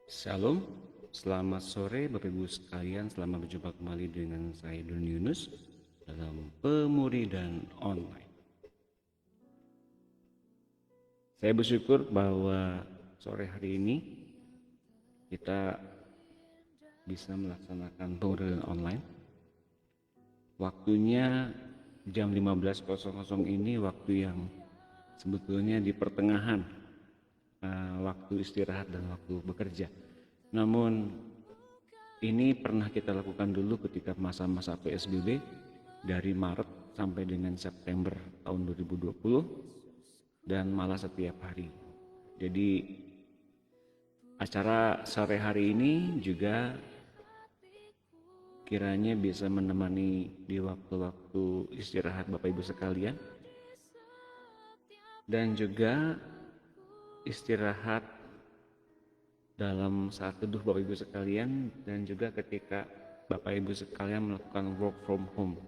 Shalom, selamat sore Bapak Ibu sekalian, selamat berjumpa kembali dengan saya Don Yunus dalam Pemuridan Online. Saya bersyukur bahwa sore hari ini kita bisa melaksanakan pemuridan online. Waktunya jam 15.00 ini waktu yang sebetulnya di pertengahan waktu istirahat dan waktu bekerja. Namun ini pernah kita lakukan dulu ketika masa-masa PSBB dari Maret sampai dengan September tahun 2020 dan malah setiap hari. Jadi acara sore hari ini juga kiranya bisa menemani di waktu-waktu istirahat Bapak Ibu sekalian dan juga istirahat dalam saat teduh Bapak Ibu sekalian dan juga ketika Bapak Ibu sekalian melakukan work from home.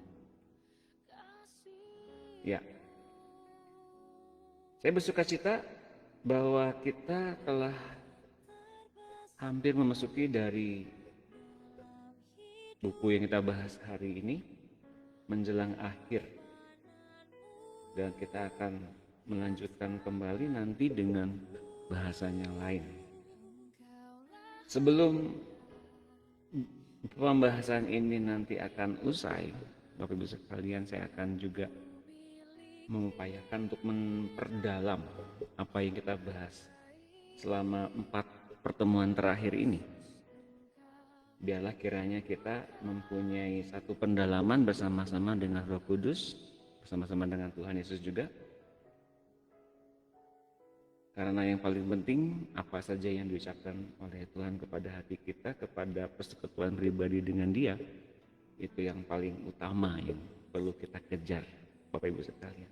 Ya, saya bersuka cita bahwa kita telah hampir memasuki dari buku yang kita bahas hari ini menjelang akhir, dan kita akan melanjutkan kembali nanti dengan bahasan yang lain. Sebelum pembahasan ini nanti akan usai, Bapak Ibu sekalian, saya akan juga mengupayakan untuk memperdalam apa yang kita bahas selama 4 pertemuan terakhir ini. Biarlah kiranya kita mempunyai satu pendalaman bersama-sama dengan Roh Kudus, bersama-sama dengan Tuhan Yesus juga. Karena yang paling penting, apa saja yang diucapkan oleh Tuhan kepada hati kita, kepada persekutuan pribadi dengan Dia, itu yang paling utama yang perlu kita kejar, Bapak Ibu sekalian.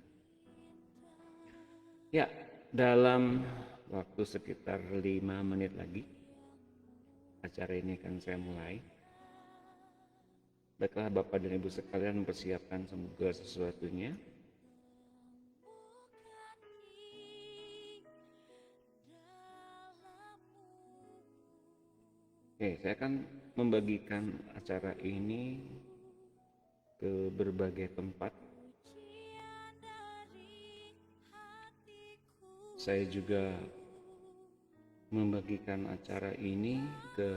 Ya, dalam waktu sekitar 5 menit lagi, acara ini akan saya mulai. Baiklah Bapak dan Ibu sekalian, mempersiapkan segala sesuatunya. Oke, saya akan membagikan acara ini ke berbagai tempat. Saya juga membagikan acara ini ke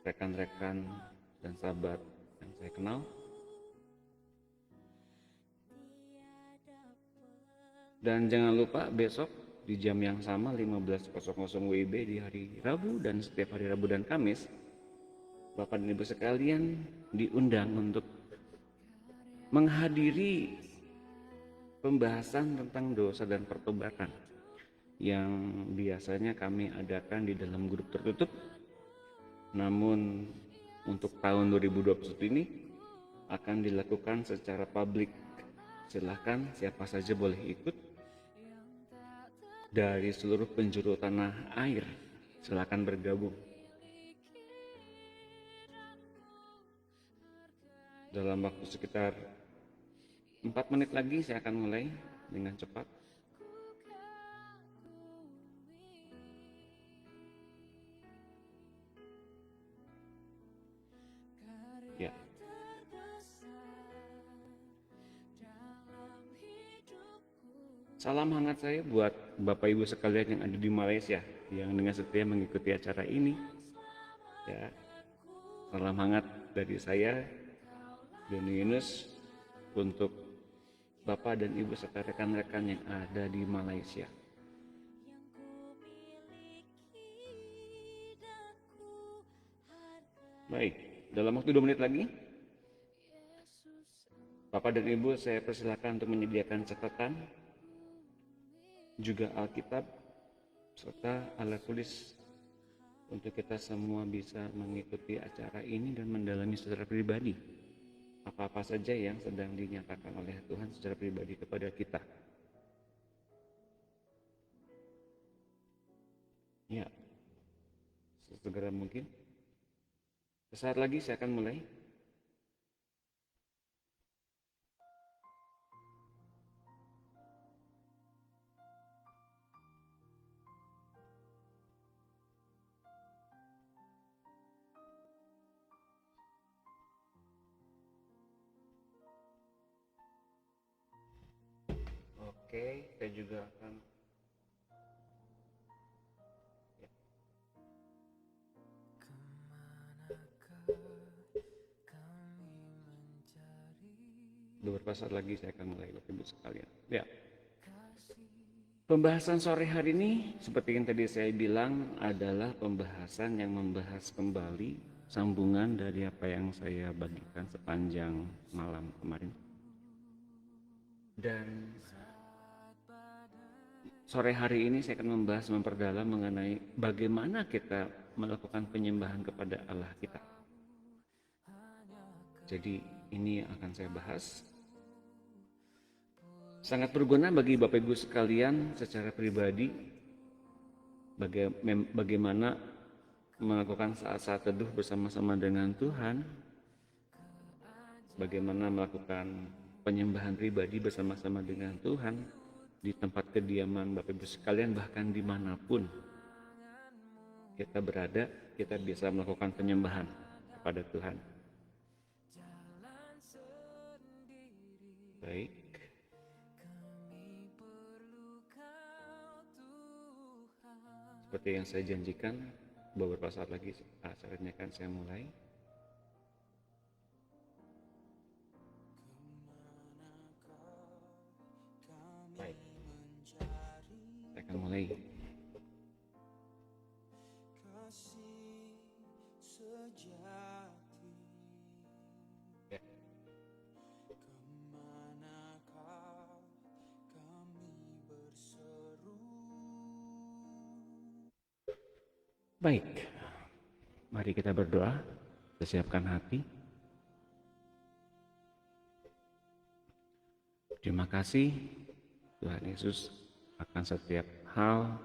rekan-rekan dan sahabat yang saya kenal. Dan jangan lupa besok di jam yang sama 15.00 WIB di hari Rabu dan setiap hari Rabu dan Kamis, Bapak dan Ibu sekalian diundang untuk menghadiri pembahasan tentang dosa dan pertobatan yang biasanya kami adakan di dalam grup tertutup. Namun untuk tahun 2021 ini akan dilakukan secara publik. Silahkan siapa saja boleh ikut dari seluruh penjuru tanah air, silakan bergabung. Dalam waktu sekitar 4 menit lagi saya akan mulai dengan cepat. Ya. Salam hangat saya buat Bapak Ibu sekalian yang ada di Malaysia yang dengan setia mengikuti acara ini. Ya, salam hangat dari saya, Doni Yunus, untuk Bapak dan Ibu serta rekan-rekan yang ada di Malaysia. Baik, dalam waktu 2 menit lagi, Bapak dan Ibu saya persilakan untuk menyediakan catatan, juga Alkitab, serta alat tulis untuk kita semua bisa mengikuti acara ini dan mendalami secara pribadi apa-apa saja yang sedang dinyatakan oleh Tuhan secara pribadi kepada kita. Ya, sesegera mungkin. Sesaat lagi saya akan mulai. Oke, saya juga akan ya. Beberapa saat lagi saya akan mulai, Bapak Ibu sekalian. Ya. Pembahasan sore hari ini seperti yang tadi saya bilang adalah pembahasan yang membahas kembali sambungan dari apa yang saya bagikan sepanjang malam kemarin. Dan sore hari ini saya akan membahas memperdalam mengenai bagaimana kita melakukan penyembahan kepada Allah kita. Jadi ini akan saya bahas. Sangat berguna bagi Bapak Ibu sekalian secara pribadi bagaimana melakukan saat-saat teduh bersama-sama dengan Tuhan, bagaimana melakukan penyembahan pribadi bersama-sama dengan Tuhan di tempat kediaman Bapak Ibu sekalian, bahkan dimanapun kita berada, kita bisa melakukan penyembahan kepada Tuhan. Baik. Seperti yang saya janjikan, beberapa saat lagi acaranya akan saya mulai. Baik, saya akan mulai. Ya. Baik, mari kita berdoa, kita siapkan hati. Terima kasih Tuhan Yesus akan setiap hal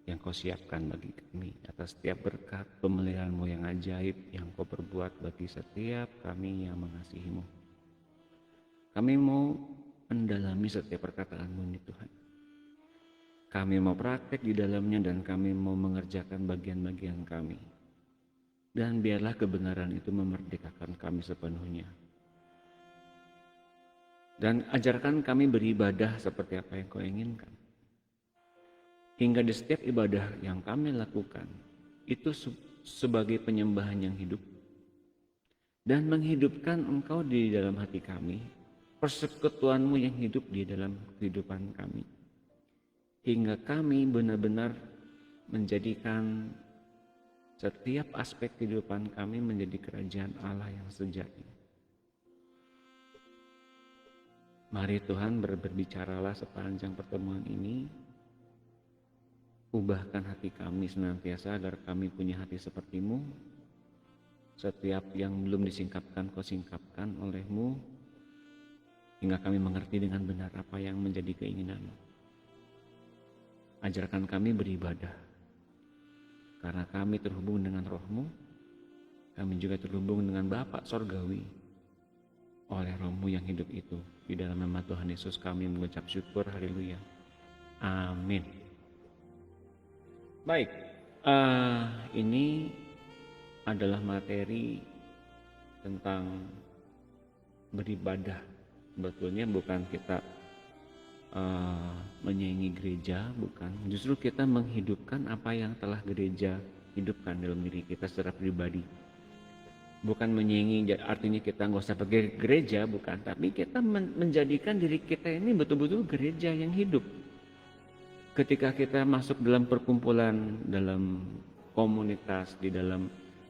yang Kau siapkan bagi kami, atas setiap berkat pemeliharaan-Mu yang ajaib yang Kau perbuat bagi setiap kami yang mengasihi-Mu. Kami mau mendalami setiap perkataan-Mu ini Tuhan. Kami mau praktek di dalamnya dan kami mau mengerjakan bagian-bagian kami. Dan biarlah kebenaran itu memerdekakan kami sepenuhnya. Dan ajarkan kami beribadah seperti apa yang Kau inginkan. Hingga di setiap ibadah yang kami lakukan, itu sebagai penyembahan yang hidup. Dan menghidupkan Engkau di dalam hati kami, persekutuan-Mu yang hidup di dalam kehidupan kami. Hingga kami benar-benar menjadikan setiap aspek kehidupan kami menjadi kerajaan Allah yang sejati. Mari Tuhan berbicaralah sepanjang pertemuan ini. Ubahkan hati kami senantiasa agar kami punya hati seperti-Mu. Setiap yang belum disingkapkan Kau singkapkan oleh-Mu. Hingga kami mengerti dengan benar apa yang menjadi keinginan-Mu. Ajarkan kami beribadah. Karena kami terhubung dengan Roh-Mu. Kami juga terhubung dengan Bapa Sorgawi. Oleh Roh-Mu yang hidup itu. Di dalam nama Tuhan Yesus kami mengucap syukur. Haleluya. Amin. Baik. Ini adalah materi tentang beribadah. Sebetulnya bukan kita menyaingi gereja, bukan. Justru kita menghidupkan apa yang telah gereja hidupkan dalam diri kita secara pribadi. Bukan menyaingi artinya kita nggak usah pergi gereja, bukan. Tapi kita menjadikan diri kita ini betul-betul gereja yang hidup. Ketika kita masuk dalam perkumpulan, dalam komunitas,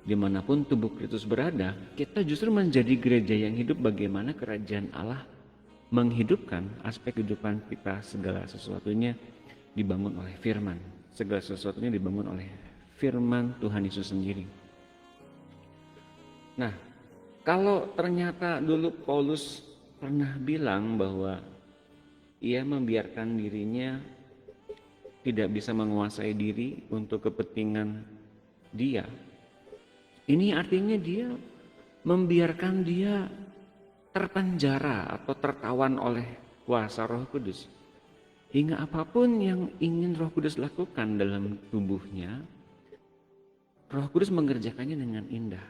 dimanapun tubuh Kristus berada, kita justru menjadi gereja yang hidup. Bagaimana kerajaan Allah menghidupkan aspek kehidupan kita, segala sesuatunya dibangun oleh firman. Segala sesuatunya dibangun oleh firman Tuhan Yesus sendiri. Nah, kalau ternyata dulu Paulus pernah bilang bahwa ia membiarkan dirinya tidak bisa menguasai diri untuk kepentingan dia, ini artinya dia membiarkan dia terpenjara atau tertawan oleh kuasa Roh Kudus. Hingga apapun yang ingin Roh Kudus lakukan dalam tubuhnya, Roh Kudus mengerjakannya dengan indah.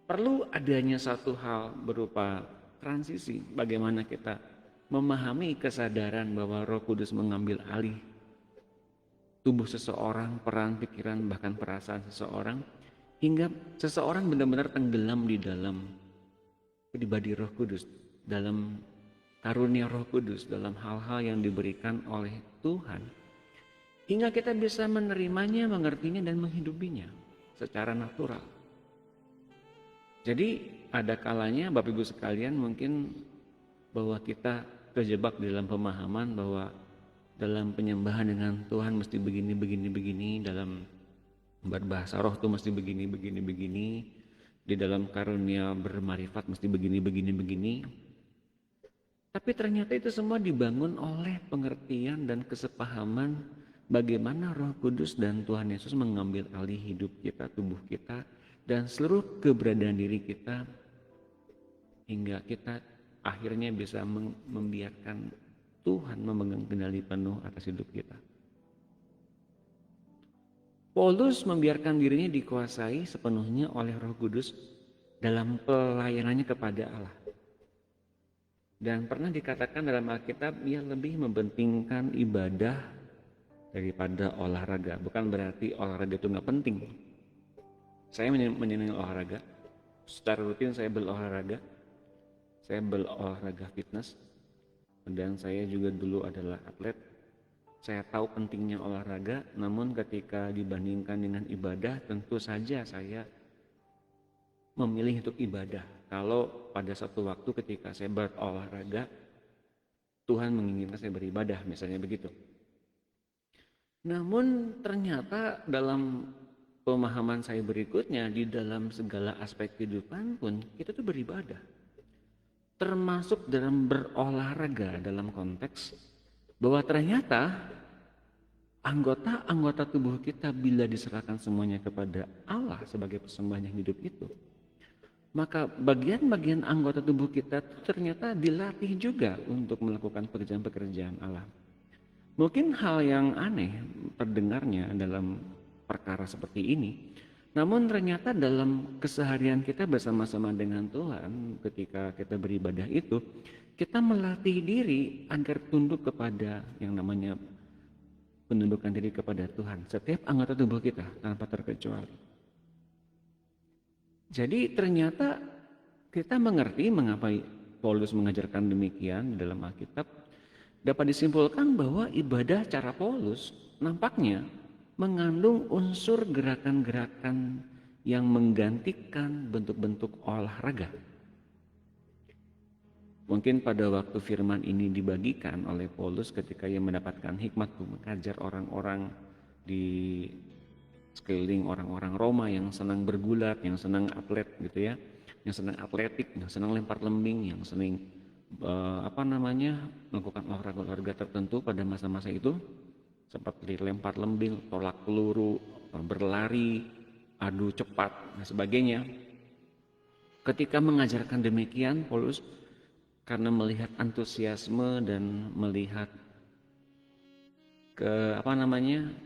Perlu adanya satu hal berupa transisi, bagaimana kita memahami kesadaran bahwa Roh Kudus mengambil alih tubuh seseorang, peran, pikiran, bahkan perasaan seseorang, hingga seseorang benar-benar tenggelam di dalam pribadi Roh Kudus, dalam karunia Roh Kudus, dalam hal-hal yang diberikan oleh Tuhan, hingga kita bisa menerimanya, mengertinya, dan menghidupinya secara natural. Jadi ada kalanya Bapak Ibu sekalian mungkin bahwa kita terjebak dalam pemahaman bahwa dalam penyembahan dengan Tuhan mesti begini, dalam berbahasa roh tuh mesti begini, di dalam karunia bermarifat mesti begini. Tapi ternyata itu semua dibangun oleh pengertian dan kesepahaman bagaimana Roh Kudus dan Tuhan Yesus mengambil alih hidup kita, tubuh kita, dan seluruh keberadaan diri kita, hingga kita akhirnya bisa membiarkan Tuhan memegang kendali penuh atas hidup kita. Paulus membiarkan dirinya dikuasai sepenuhnya oleh Roh Kudus dalam pelayanannya kepada Allah. Dan pernah dikatakan dalam Alkitab, ia lebih mementingkan ibadah daripada olahraga. Bukan berarti olahraga itu nggak penting. Saya menyenangi olahraga. Secara rutin saya berolahraga. Saya berolahraga fitness. Dan saya juga dulu adalah atlet. Saya tahu pentingnya olahraga, namun ketika dibandingkan dengan ibadah, tentu saja saya memilih untuk ibadah. Kalau pada satu waktu ketika saya berolahraga, Tuhan menginginkan saya beribadah, misalnya begitu. Namun ternyata dalam pemahaman saya berikutnya, di dalam segala aspek kehidupan pun kita tuh beribadah. Termasuk dalam berolahraga, dalam konteks bahwa ternyata anggota-anggota tubuh kita bila diserahkan semuanya kepada Allah sebagai persembahan yang hidup itu, maka bagian-bagian anggota tubuh kita ternyata dilatih juga untuk melakukan pekerjaan-pekerjaan Allah. Mungkin hal yang aneh terdengarnya dalam perkara seperti ini, namun ternyata dalam keseharian kita bersama-sama dengan Tuhan, ketika kita beribadah itu, kita melatih diri agar tunduk kepada yang namanya penundukan diri kepada Tuhan. Setiap anggota tubuh kita tanpa terkecuali. Jadi ternyata kita mengerti mengapa Paulus mengajarkan demikian dalam Alkitab. Dapat disimpulkan bahwa ibadah cara Paulus nampaknya mengandung unsur gerakan-gerakan yang menggantikan bentuk-bentuk olahraga. Mungkin pada waktu firman ini dibagikan oleh Paulus ketika ia mendapatkan hikmat mengajar orang-orang di sekeliling orang-orang Roma yang senang bergulat, yang senang atlet gitu ya, yang senang atletik, yang senang lempar lembing, yang senang melakukan olahraga tertentu pada masa-masa itu, seperti lempar lembing, tolak peluru, berlari, adu cepat, dan sebagainya. Ketika mengajarkan demikian, Paulus karena melihat antusiasme dan melihat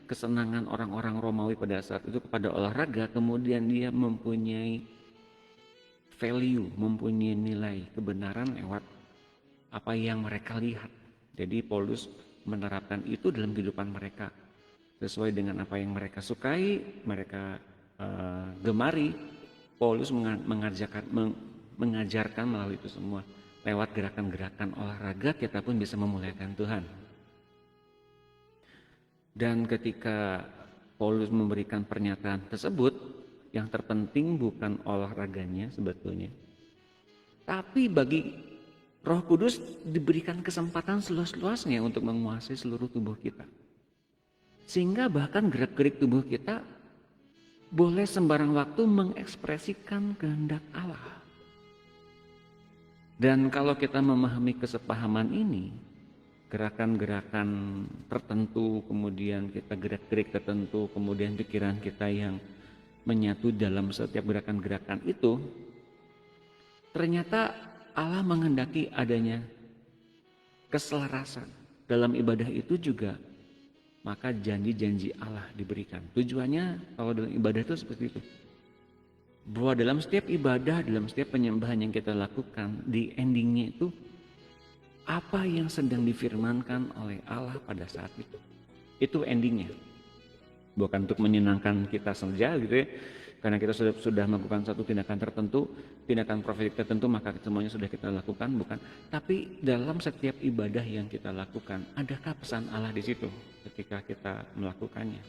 kesenangan orang-orang Romawi pada saat itu kepada olahraga, kemudian dia mempunyai value, mempunyai nilai kebenaran lewat apa yang mereka lihat. Jadi Paulus menerapkan itu dalam kehidupan mereka sesuai dengan apa yang mereka sukai, mereka gemari. Paulus mengajarkan melalui itu semua. Lewat gerakan-gerakan olahraga kita pun bisa memuliakan Tuhan. Dan ketika Paulus memberikan pernyataan tersebut, yang terpenting bukan olahraganya sebetulnya, tapi bagi Roh Kudus diberikan kesempatan seluas-luasnya untuk menguasai seluruh tubuh kita. Sehingga bahkan gerak-gerik tubuh kita boleh sembarang waktu mengekspresikan kehendak Allah. Dan kalau kita memahami kesepahaman ini, gerakan-gerakan tertentu, kemudian kita gerak-gerik tertentu, kemudian pikiran kita yang menyatu dalam setiap gerakan-gerakan itu, ternyata Allah menghendaki adanya keselarasan dalam ibadah itu juga, maka janji-janji Allah diberikan. Tujuannya kalau dalam ibadah itu seperti itu, bahwa dalam setiap ibadah, dalam setiap penyembahan yang kita lakukan, di endingnya itu apa yang sedang difirmankan oleh Allah pada saat itu. Itu endingnya. Bukan untuk menyenangkan kita saja gitu ya. Karena kita sudah melakukan satu tindakan tertentu, tindakan profetik tertentu, maka semuanya sudah kita lakukan, bukan. Tapi dalam setiap ibadah yang kita lakukan, adakah pesan Allah di situ ketika kita melakukannya?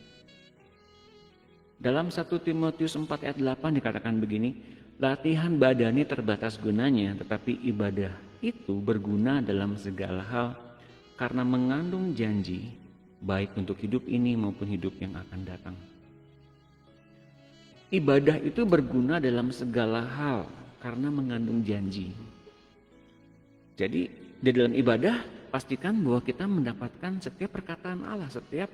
Dalam 1 Timotius 4 ayat 8 dikatakan begini, latihan badani terbatas gunanya, tetapi ibadah itu berguna dalam segala hal karena mengandung janji, baik untuk hidup ini maupun hidup yang akan datang. Ibadah itu berguna dalam segala hal karena mengandung janji. Jadi di dalam ibadah pastikan bahwa kita mendapatkan setiap perkataan Allah, setiap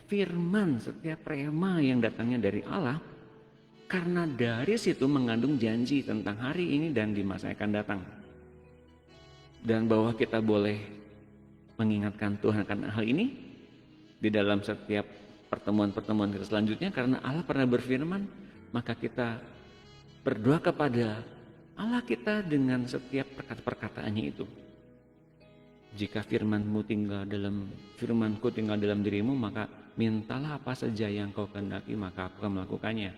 firman, setiap rema yang datangnya dari Allah, karena dari situ mengandung janji tentang hari ini dan di masa yang akan datang. Dan bahwa kita boleh mengingatkan Tuhan akan hal ini di dalam setiap pertemuan-pertemuan kita selanjutnya, karena Allah pernah berfirman, maka kita berdoa kepada Allah kita dengan setiap perkataannya itu. Jika firmanku tinggal dalam dirimu, maka mintalah apa saja yang kau kehendaki, maka aku akan melakukannya.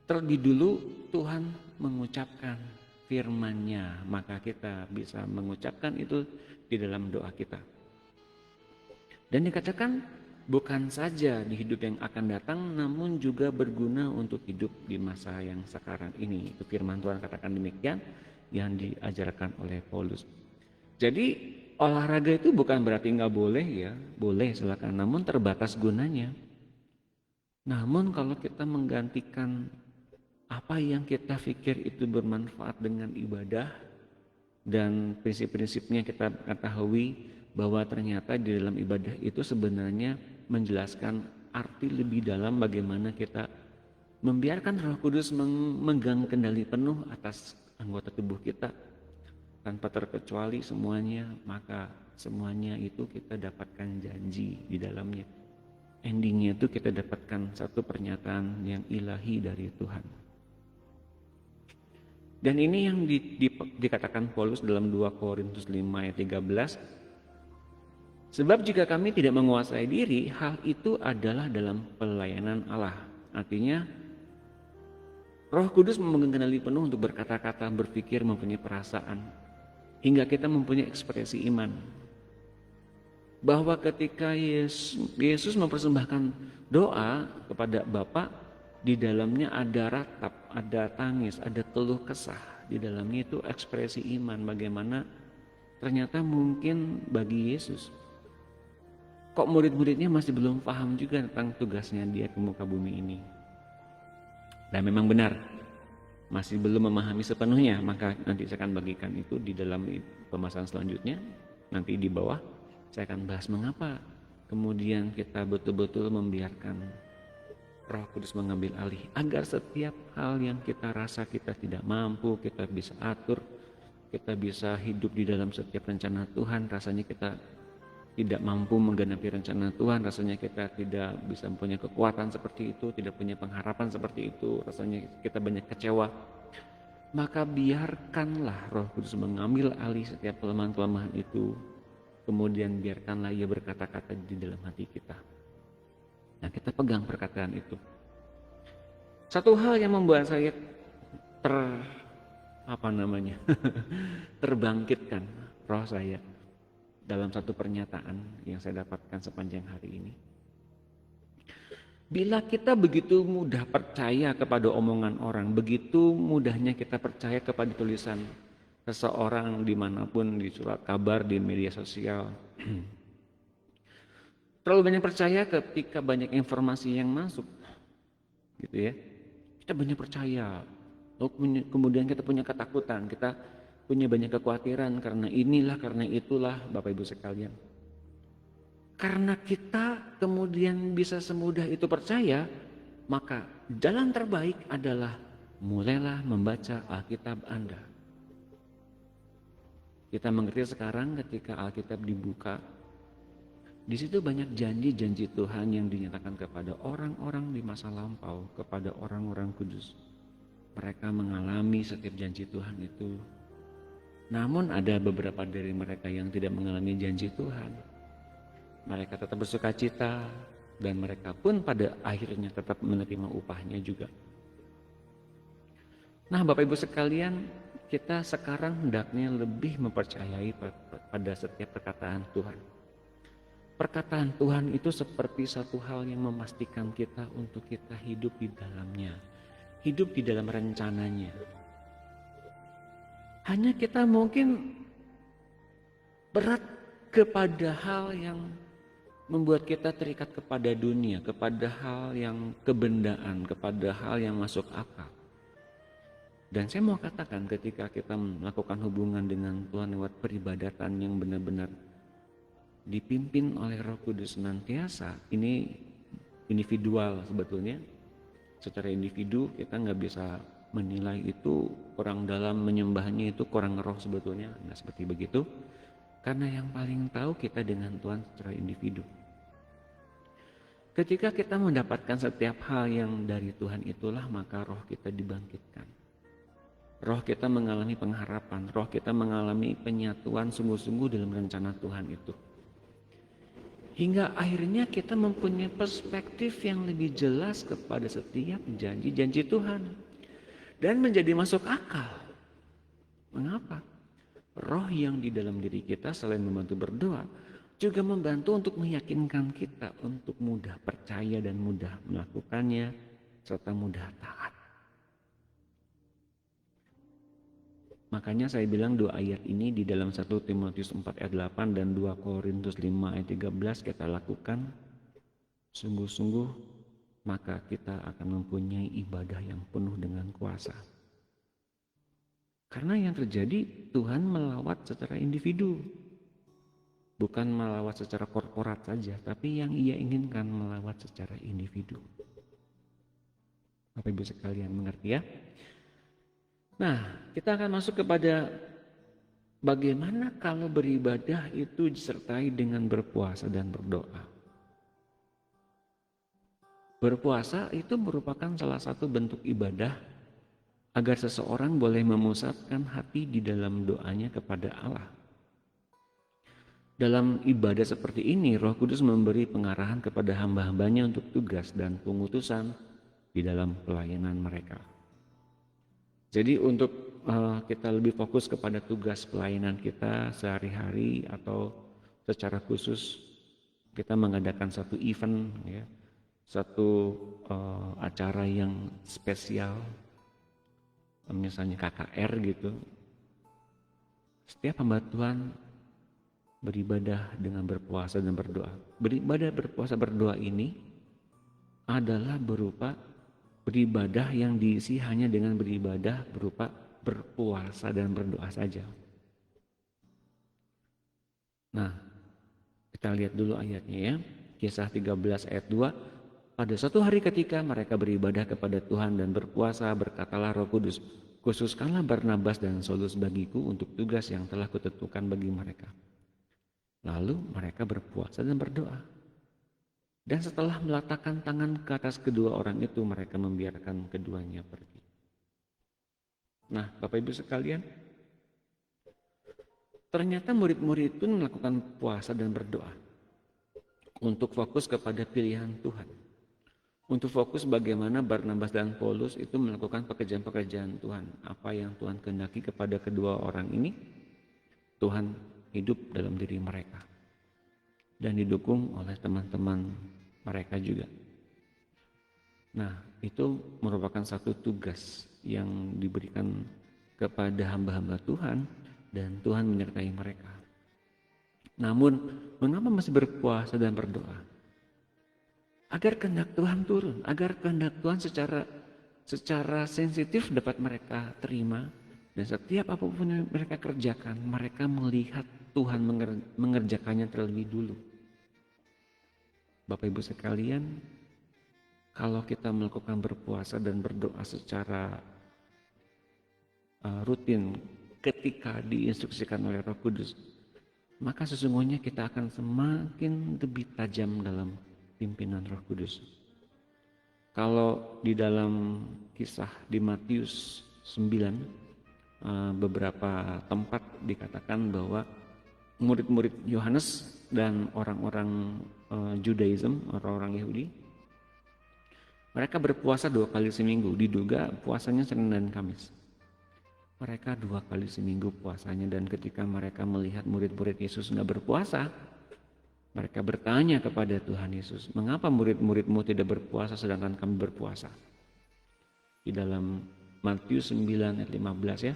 Terlebih dulu Tuhan mengucapkan firman-Nya, maka kita bisa mengucapkan itu di dalam doa kita. Dan dikatakan bukan saja di hidup yang akan datang, namun juga berguna untuk hidup di masa yang sekarang ini. Itu firman Tuhan katakan demikian yang diajarkan oleh Paulus. Jadi olahraga itu bukan berarti nggak boleh ya, boleh silakan, namun terbatas gunanya. Namun kalau kita menggantikan apa yang kita pikir itu bermanfaat dengan ibadah, dan prinsip-prinsipnya kita ketahui bahwa ternyata di dalam ibadah itu sebenarnya menjelaskan arti lebih dalam bagaimana kita membiarkan Roh Kudus memegang kendali penuh atas anggota tubuh kita tanpa terkecuali semuanya, maka semuanya itu kita dapatkan janji di dalamnya. Endingnya itu kita dapatkan satu pernyataan yang ilahi dari Tuhan. Dan ini yang dikatakan Paulus dalam 2 Korintus 5 ayat 13. Sebab jika kami tidak menguasai diri, hal itu adalah dalam pelayanan Allah. Artinya Roh Kudus memegang kendali penuh untuk berkata-kata, berpikir, mempunyai perasaan, hingga kita mempunyai ekspresi iman. Bahwa ketika Yesus mempersembahkan doa kepada Bapa, di dalamnya ada ratap, ada tangis, ada keluh kesah. Di dalamnya itu ekspresi iman, bagaimana ternyata mungkin bagi Yesus, kok murid-muridnya masih belum paham juga tentang tugasnya dia ke muka bumi ini. Dan memang benar, masih belum memahami sepenuhnya. Maka nanti saya akan bagikan itu di dalam pembahasan selanjutnya. Nanti di bawah saya akan bahas mengapa kemudian kita betul-betul membiarkan Roh Kudus mengambil alih, agar setiap hal yang kita rasa kita tidak mampu, kita bisa atur, kita bisa hidup di dalam setiap rencana Tuhan. Rasanya kita tidak mampu menggenapi rencana Tuhan, rasanya kita tidak bisa mempunyai kekuatan seperti itu, tidak punya pengharapan seperti itu, rasanya kita banyak kecewa. Maka biarkanlah Roh Kudus mengambil alih setiap kelemahan-kelemahan itu, kemudian biarkanlah Ia berkata-kata di dalam hati kita. Nah, kita pegang perkataan itu. Satu hal yang membuat saya terbangkitkan roh saya dalam satu pernyataan yang saya dapatkan sepanjang hari ini. Bila kita begitu mudah percaya kepada omongan orang, begitu mudahnya kita percaya kepada tulisan seseorang dimanapun, di surat kabar, di media sosial, terlalu banyak percaya ketika banyak informasi yang masuk, gitu ya. Kita banyak percaya, lalu kemudian kita punya ketakutan, kita punya banyak kekhawatiran karena inilah, karena itulah, Bapak Ibu sekalian. Karena kita kemudian bisa semudah itu percaya, maka jalan terbaik adalah mulailah membaca Alkitab Anda. Kita mengerti sekarang ketika Alkitab dibuka, di situ banyak janji-janji Tuhan yang dinyatakan kepada orang-orang di masa lampau, kepada orang-orang kudus. Mereka mengalami setiap janji Tuhan itu Namun ada beberapa dari mereka yang tidak mengalami janji Tuhan. Mereka tetap bersuka cita dan mereka pun pada akhirnya tetap menerima upahnya juga. Nah, Bapak Ibu sekalian, kita sekarang hendaknya lebih mempercayai pada setiap perkataan Tuhan. Perkataan Tuhan itu seperti satu hal yang memastikan kita untuk kita hidup di dalamnya, hidup di dalam rencananya. Hanya kita mungkin berat kepada hal yang membuat kita terikat kepada dunia, kepada hal yang kebendaan, kepada hal yang masuk akal. Dan saya mau katakan ketika kita melakukan hubungan dengan Tuhan lewat peribadatan yang benar-benar dipimpin oleh Roh Kudus senantiasa, ini individual sebetulnya. Secara individu kita nggak bisa menilai itu kurang dalam menyembahnya, itu kurang roh sebetulnya, nggak seperti begitu. Karena yang paling tahu kita dengan Tuhan secara individu. Ketika kita mendapatkan setiap hal yang dari Tuhan itulah maka roh kita dibangkitkan. Roh kita mengalami pengharapan, roh kita mengalami penyatuan sungguh-sungguh dalam rencana Tuhan itu. Hingga akhirnya kita mempunyai perspektif yang lebih jelas kepada setiap janji-janji Tuhan. Dan menjadi masuk akal. Mengapa? Roh yang di dalam diri kita selain membantu berdoa, juga membantu untuk meyakinkan kita untuk mudah percaya dan mudah melakukannya, serta mudah taat. Makanya saya bilang dua ayat ini di dalam 1 Timotius 4 ayat 8 dan 2 Korintus 5 ayat 13 kita lakukan sungguh-sungguh, maka kita akan mempunyai ibadah yang penuh dengan kuasa. Karena yang terjadi Tuhan melawat secara individu. Bukan melawat secara korporat saja, tapi yang Ia inginkan melawat secara individu. Bapak Ibu sekalian mengerti ya? Nah, kita akan masuk kepada bagaimana kalau beribadah itu disertai dengan berpuasa dan berdoa. Berpuasa itu merupakan salah satu bentuk ibadah agar seseorang boleh memusatkan hati di dalam doanya kepada Allah. Dalam ibadah seperti ini, Roh Kudus memberi pengarahan kepada hamba-hambanya untuk tugas dan pengutusan di dalam pelayanan mereka. Jadi untuk kita lebih fokus kepada tugas pelayanan kita sehari-hari atau secara khusus kita mengadakan satu event, ya, satu acara yang spesial, misalnya KKR gitu. Setiap hamba Tuhan beribadah dengan berpuasa dan berdoa. Beribadah berpuasa berdoa ini adalah berupa beribadah yang diisi hanya dengan beribadah berupa berpuasa dan berdoa saja. Nah, kita lihat dulu ayatnya ya. Kisah 13 ayat 2. Pada suatu hari ketika mereka beribadah kepada Tuhan dan berpuasa, berkatalah Roh Kudus, khususkanlah Barnabas dan Saulus bagiku untuk tugas yang telah kutentukan bagi mereka. Lalu mereka berpuasa dan berdoa. Dan setelah meletakkan tangan ke atas kedua orang itu, mereka membiarkan keduanya pergi. Nah, Bapak Ibu sekalian, ternyata murid-murid itu melakukan puasa dan berdoa untuk fokus kepada pilihan Tuhan. Untuk fokus bagaimana Barnabas dan Paulus itu melakukan pekerjaan-pekerjaan Tuhan. Apa yang Tuhan kehendaki kepada kedua orang ini, Tuhan hidup dalam diri mereka. Dan didukung oleh teman-teman mereka juga. Nah, itu merupakan satu tugas yang diberikan kepada hamba-hamba Tuhan dan Tuhan menyertai mereka. Namun, mengapa masih berpuasa dan berdoa? Agar kehendak Tuhan turun, agar kehendak Tuhan secara sensitif dapat mereka terima, dan setiap apapun yang mereka kerjakan, mereka melihat Tuhan mengerjakannya terlebih dulu. Bapak Ibu sekalian, kalau kita melakukan berpuasa dan berdoa secara rutin ketika diinstruksikan oleh Roh Kudus, maka sesungguhnya kita akan semakin lebih tajam dalam pimpinan Roh Kudus. Kalau di dalam kisah di Matius 9 beberapa tempat dikatakan bahwa murid-murid Yohanes dan orang-orang Judaism, orang-orang Yahudi, mereka berpuasa 2 kali seminggu, diduga puasanya Senin dan Kamis. Mereka 2 kali seminggu puasanya, dan ketika mereka melihat murid-murid Yesus nggak berpuasa, mereka bertanya kepada Tuhan Yesus, mengapa murid-muridmu tidak berpuasa sedangkan kami berpuasa? Di dalam Matius 9 ayat 15 ya.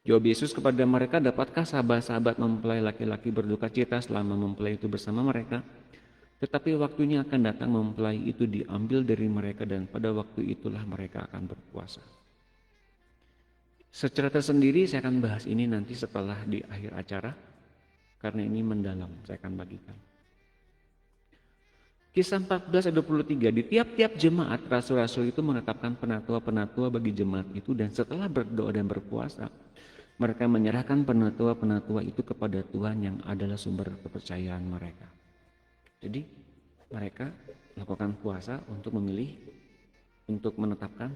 Jawab Yesus kepada mereka, dapatkah sahabat-sahabat mempelai laki-laki berduka cita selama mempelai itu bersama mereka? Tetapi waktunya akan datang mempelai itu diambil dari mereka, dan pada waktu itulah mereka akan berpuasa. Secara tersendiri saya akan bahas ini nanti setelah di akhir acara, karena ini mendalam, saya akan bagikan. Kisah 14 ayat 23, di tiap-tiap jemaat rasul-rasul itu menetapkan penatua-penatua bagi jemaat itu, dan setelah berdoa dan berpuasa, mereka menyerahkan penatua-penatua itu kepada Tuhan yang adalah sumber kepercayaan mereka. Jadi mereka melakukan puasa untuk memilih, untuk menetapkan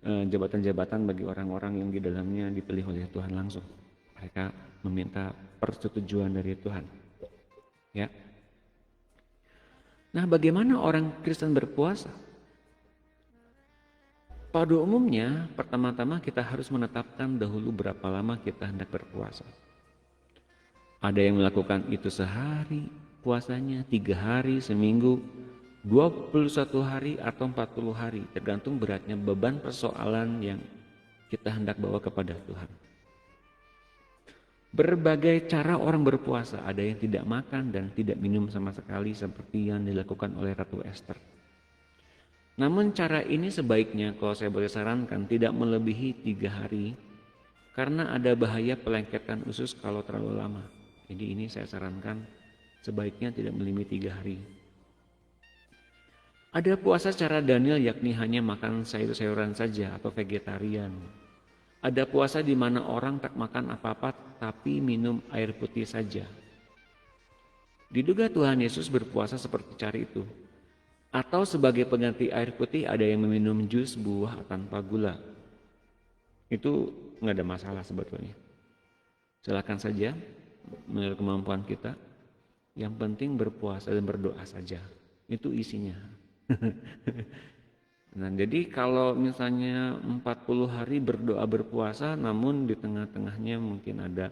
jabatan-jabatan bagi orang-orang yang di dalamnya dipilih oleh Tuhan langsung. Mereka meminta persetujuan dari Tuhan. Ya. Nah, bagaimana orang Kristen berpuasa? Pada umumnya, pertama-tama kita harus menetapkan dahulu berapa lama kita hendak berpuasa. Ada yang melakukan itu sehari puasanya, 3 hari, seminggu, 21 hari atau 40 hari, tergantung beratnya beban persoalan yang kita hendak bawa kepada Tuhan. Berbagai cara orang berpuasa, ada yang tidak makan dan tidak minum sama sekali seperti yang dilakukan oleh Ratu Esther. Namun cara ini sebaiknya, kalau saya boleh sarankan, tidak melebihi 3 hari karena ada bahaya pelengketan usus kalau terlalu lama. Jadi ini saya sarankan sebaiknya tidak melebihi 3 hari. Ada puasa cara Daniel, yakni hanya makan sayur-sayuran saja atau vegetarian. Ada puasa di mana orang tak makan apa-apa tapi minum air putih saja. Diduga Tuhan Yesus berpuasa seperti cara itu. Atau sebagai pengganti air putih ada yang meminum jus buah tanpa gula. Itu nggak ada masalah sebetulnya. Silakan saja menurut kemampuan kita. Yang penting berpuasa dan berdoa saja. Itu isinya. Nah, jadi kalau misalnya 40 hari berdoa berpuasa, namun di tengah-tengahnya mungkin ada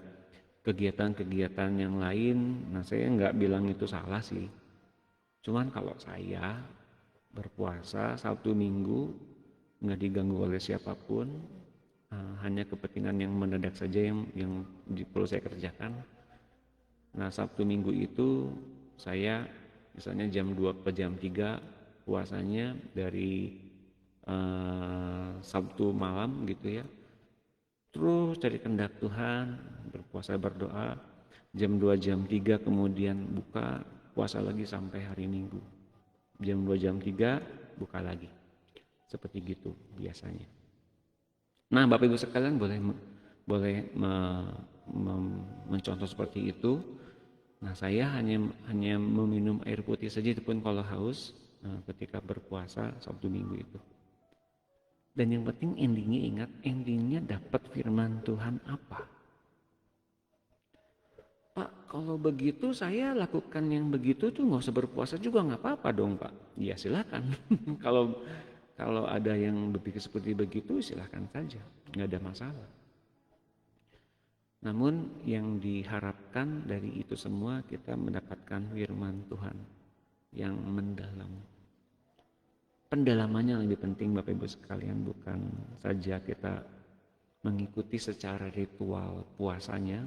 kegiatan-kegiatan yang lain. Nah, saya nggak bilang itu salah sih. Cuman kalau saya berpuasa Sabtu Minggu nggak diganggu oleh siapapun, hanya kepentingan yang mendadak saja yang perlu saya kerjakan. Nah, Sabtu Minggu itu saya misalnya jam 2 ke jam 3 puasanya dari Sabtu malam gitu ya. Terus cari kehendak Tuhan, berpuasa berdoa, jam 2 jam 3 kemudian buka, puasa lagi sampai hari Minggu. Jam 2 jam 3 buka lagi. Seperti gitu biasanya. Nah, Bapak Ibu sekalian boleh mencontoh seperti itu. Nah, saya hanya meminum air putih saja, itu pun kalau haus ketika berpuasa Sabtu Minggu itu. Dan yang penting endingnya dapat firman Tuhan apa? Pak, kalau begitu saya lakukan yang begitu tuh nggak usah berpuasa juga nggak apa-apa dong Pak. Ya silakan. kalau ada yang berpikir seperti begitu silakan saja, nggak ada masalah. Namun yang diharapkan dari itu semua kita mendapatkan firman Tuhan yang mendalam. Pendalamannya lebih penting Bapak Ibu sekalian, bukan saja kita mengikuti secara ritual puasanya,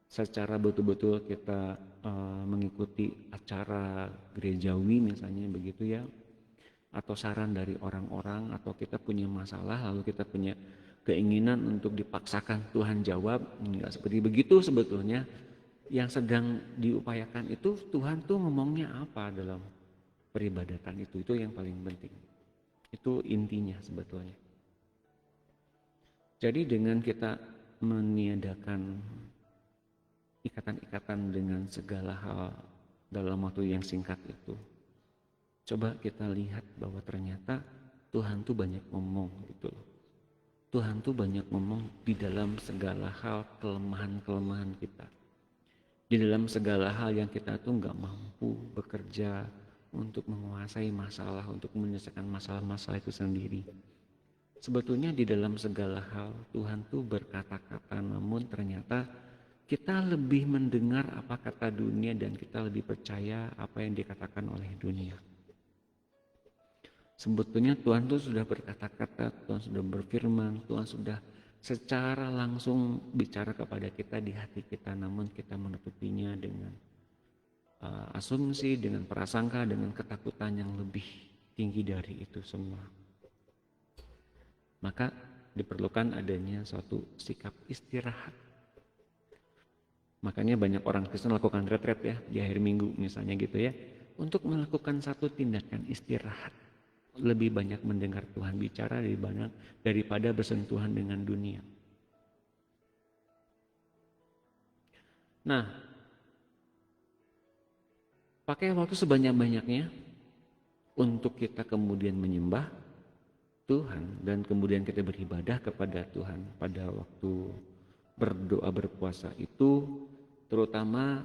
secara betul-betul kita mengikuti acara gerejawi misalnya begitu ya, atau saran dari orang-orang, atau kita punya masalah lalu kita punya keinginan untuk dipaksakan Tuhan jawab. Enggak seperti begitu sebetulnya. Yang sedang diupayakan itu Tuhan tuh ngomongnya apa dalam peribadatan itu yang paling penting. Itu intinya sebetulnya. Jadi dengan kita meniadakan ikatan-ikatan dengan segala hal dalam waktu yang singkat itu, coba kita lihat bahwa ternyata Tuhan tuh banyak ngomong gitu loh. Tuhan tuh banyak ngomong di dalam segala hal kelemahan-kelemahan kita. Di dalam segala hal yang kita tuh nggak mampu bekerja untuk menguasai masalah, untuk menyelesaikan masalah-masalah itu sendiri. Sebetulnya di dalam segala hal Tuhan tuh berkata-kata, namun ternyata kita lebih mendengar apa kata dunia dan kita lebih percaya apa yang dikatakan oleh dunia. Sebetulnya Tuhan tuh sudah berkata-kata, Tuhan sudah berfirman, Tuhan sudah secara langsung bicara kepada kita di hati kita, namun kita menutupinya dengan asumsi, dengan prasangka, dengan ketakutan yang lebih tinggi dari itu semua. Maka diperlukan adanya suatu sikap istirahat. Makanya banyak orang Kristen lakukan retret ya di akhir minggu misalnya gitu ya, untuk melakukan satu tindakan istirahat. Lebih banyak mendengar Tuhan bicara daripada bersentuhan dengan dunia. Nah, pakai waktu sebanyak-banyaknya untuk kita kemudian menyembah Tuhan dan kemudian kita beribadah kepada Tuhan pada waktu berdoa berpuasa itu, terutama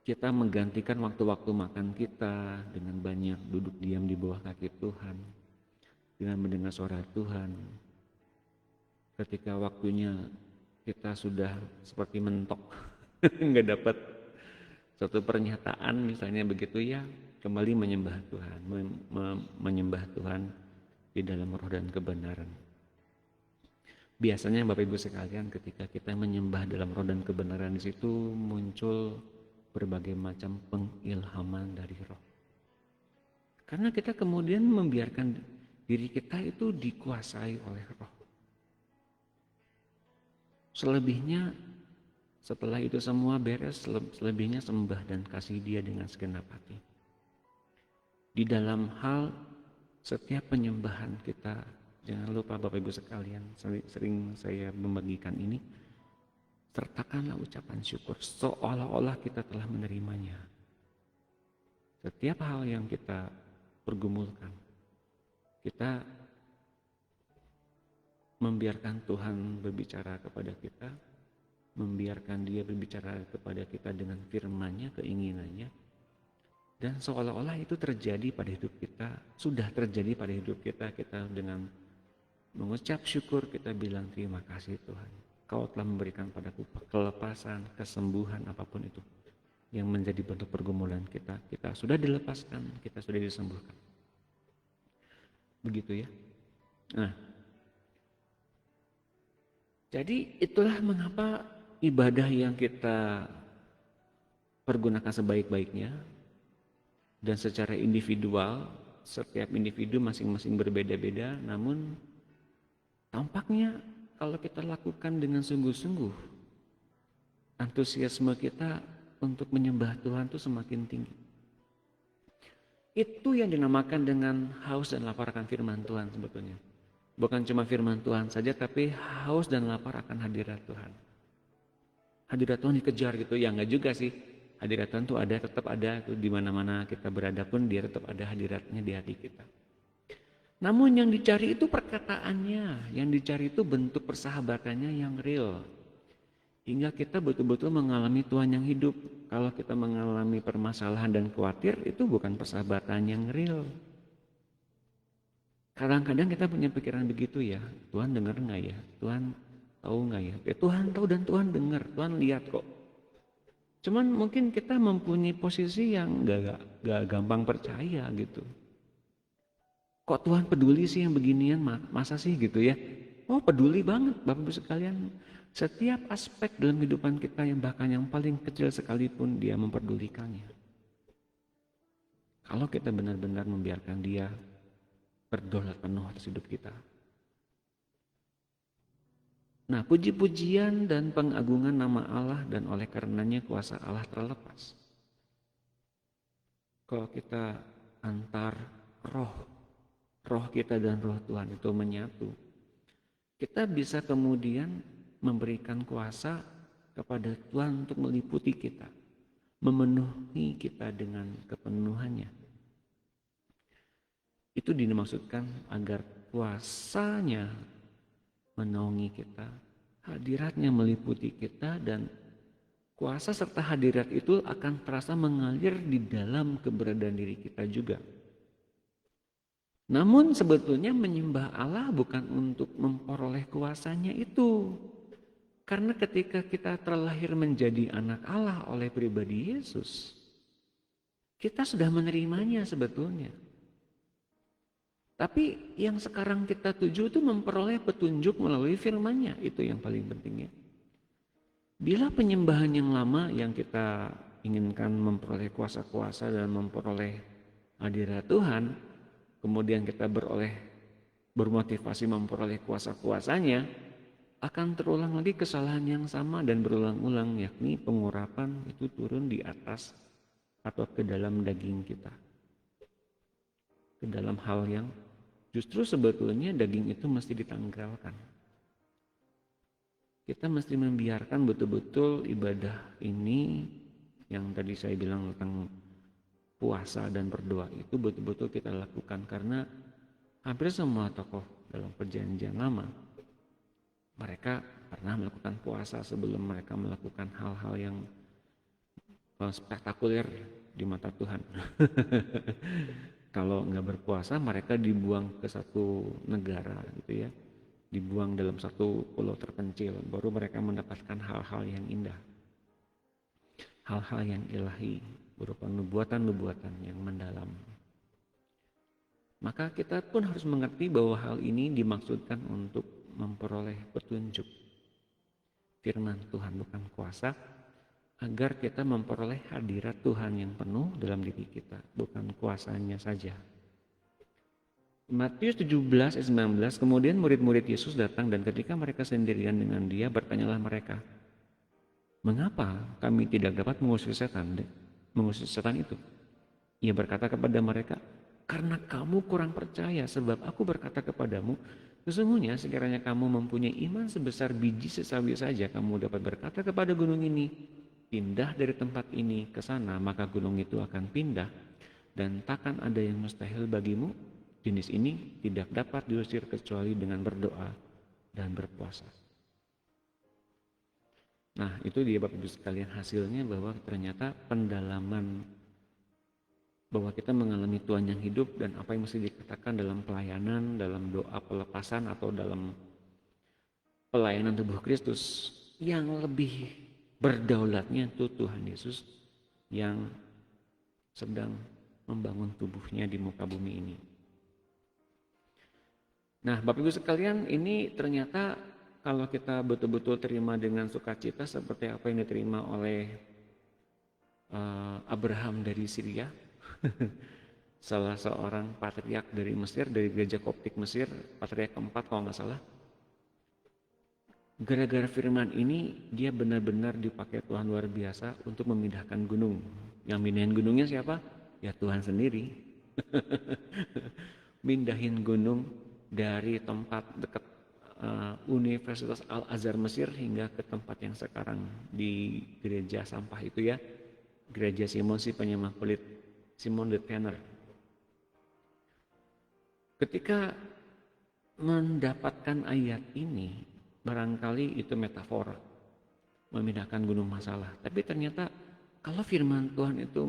kita menggantikan waktu-waktu makan kita dengan banyak duduk diam di bawah kaki Tuhan, dengan mendengar suara Tuhan. Ketika waktunya kita sudah seperti mentok, nggak dapat suatu pernyataan misalnya begitu ya, kembali menyembah Tuhan, menyembah Tuhan di dalam roh dan kebenaran. Biasanya Bapak Ibu sekalian, ketika kita menyembah dalam roh dan kebenaran, di situ muncul berbagai macam pengilhaman dari roh. Karena kita kemudian membiarkan diri kita itu dikuasai oleh roh. Selebihnya setelah itu semua beres, selebihnya sembah dan kasih Dia dengan segenap hati. Di dalam hal setiap penyembahan kita, jangan lupa Bapak Ibu sekalian, sering saya membagikan ini, sertakanlah ucapan syukur seolah-olah kita telah menerimanya. Setiap hal yang kita pergumulkan, kita membiarkan Tuhan berbicara kepada kita, membiarkan Dia berbicara kepada kita dengan firman-Nya, keinginannya, dan seolah-olah itu terjadi pada hidup kita, sudah terjadi pada hidup kita. Kita dengan mengucap syukur, kita bilang terima kasih Tuhan, Kau telah memberikan padaku kelepasan, kesembuhan, apapun itu yang menjadi bentuk pergumulan kita. Kita sudah dilepaskan, kita sudah disembuhkan. Begitu ya. Nah, jadi itulah mengapa ibadah yang kita pergunakan sebaik-baiknya dan secara individual, setiap individu masing-masing berbeda-beda, namun tampaknya kalau kita lakukan dengan sungguh-sungguh, antusiasme kita untuk menyembah Tuhan itu semakin tinggi. Itu yang dinamakan dengan haus dan lapar akan firman Tuhan sebetulnya. Bukan cuma firman Tuhan saja, tapi haus dan lapar akan hadirat Tuhan. Hadirat Tuhan dikejar gitu, ya enggak juga sih. Hadirat Tuhan itu ada, tetap ada, di mana-mana kita berada pun Dia tetap ada hadiratnya di hati kita. Namun yang dicari itu perkataannya, yang dicari itu bentuk persahabatannya yang real. Hingga kita betul-betul mengalami Tuhan yang hidup. Kalau kita mengalami permasalahan dan khawatir, itu bukan persahabatan yang real. Kadang-kadang kita punya pikiran begitu ya, Tuhan dengar nggak ya? Tuhan tahu nggak ya? Tuhan tahu dan Tuhan dengar, Tuhan lihat kok. Cuman mungkin kita mempunyai posisi yang gak gampang percaya gitu. Kok Tuhan peduli sih yang beginian, masa sih gitu ya? Oh peduli banget Bapak Ibu sekalian. Setiap aspek dalam kehidupan kita yang bahkan yang paling kecil sekalipun Dia memperdulikannya. Kalau kita benar-benar membiarkan Dia berdaulat penuh atas hidup kita. Nah, puji-pujian dan pengagungan nama Allah dan oleh karenanya kuasa Allah terlepas. Kalau kita antar roh kita dan roh Tuhan itu menyatu, kita bisa kemudian memberikan kuasa kepada Tuhan untuk meliputi kita, memenuhi kita dengan kepenuhannya. Itu dimaksudkan agar kuasanya menaungi kita, hadiratnya meliputi kita, dan kuasa serta hadirat itu akan terasa mengalir di dalam keberadaan diri kita juga. Namun sebetulnya menyembah Allah bukan untuk memperoleh kuasanya itu. Karena ketika kita terlahir menjadi anak Allah oleh pribadi Yesus, kita sudah menerimanya sebetulnya. Tapi yang sekarang kita tuju itu memperoleh petunjuk melalui firman-Nya, itu yang paling pentingnya. Bila penyembahan yang lama yang kita inginkan memperoleh kuasa-kuasa dan memperoleh hadirat Tuhan, kemudian kita bermotivasi memperoleh kuasa-kuasanya, akan terulang lagi kesalahan yang sama dan berulang-ulang, yakni pengurapan itu turun di atas atau ke dalam daging kita, ke dalam hal yang justru sebetulnya daging itu mesti ditanggalkan. Kita mesti membiarkan betul-betul ibadah ini yang tadi saya bilang tentang puasa dan berdoa itu betul-betul kita lakukan, karena hampir semua tokoh dalam perjanjian lama mereka pernah melakukan puasa sebelum mereka melakukan hal-hal yang spektakuler di mata Tuhan. Kalau nggak berpuasa mereka dibuang ke satu negara gitu ya, dibuang dalam satu pulau terpencil, baru mereka mendapatkan hal-hal yang indah, hal-hal yang ilahi berupa nubuatan-nubuatan yang mendalam. Maka kita pun harus mengerti bahwa hal ini dimaksudkan untuk memperoleh petunjuk firman Tuhan, bukan kuasa, agar kita memperoleh hadirat Tuhan yang penuh dalam diri kita, bukan kuasanya saja. Matius 17 ayat 19, kemudian murid-murid Yesus datang dan ketika mereka sendirian dengan Dia, bertanyalah mereka, mengapa kami tidak dapat mengusir setan itu? Ia berkata kepada mereka, karena kamu kurang percaya, sebab aku berkata kepadamu, sesungguhnya sekiranya kamu mempunyai iman sebesar biji sesawi saja, kamu dapat berkata kepada gunung ini, pindah dari tempat ini ke sana, maka gunung itu akan pindah, dan takkan ada yang mustahil bagimu. Jenis ini tidak dapat diusir kecuali dengan berdoa dan berpuasa. Nah, itu dia Bapak Ibu sekalian hasilnya, bahwa ternyata pendalaman bahwa kita mengalami Tuhan yang hidup dan apa yang mesti dikatakan dalam pelayanan, dalam doa pelepasan atau dalam pelayanan tubuh Kristus, yang lebih berdaulatnya itu Tuhan Yesus yang sedang membangun tubuhnya di muka bumi ini. Nah, Bapak Ibu sekalian, ini ternyata kalau kita betul-betul terima dengan sukacita seperti apa yang diterima oleh Abraham dari Syria, salah seorang patriark dari Mesir, dari gereja Koptik Mesir, patriark keempat kalau nggak salah. Gara-gara firman ini dia benar-benar dipakai Tuhan luar biasa untuk memindahkan gunung. Yang mindahin gunungnya siapa? Ya Tuhan sendiri. Mindahin gunung dari tempat dekat Universitas Al-Azhar Mesir hingga ke tempat yang sekarang di gereja sampah itu ya, gereja Simon si penyemah kulit, Simon the Tanner. Ketika mendapatkan ayat ini, barangkali itu metafora memindahkan gunung masalah, tapi ternyata kalau firman Tuhan itu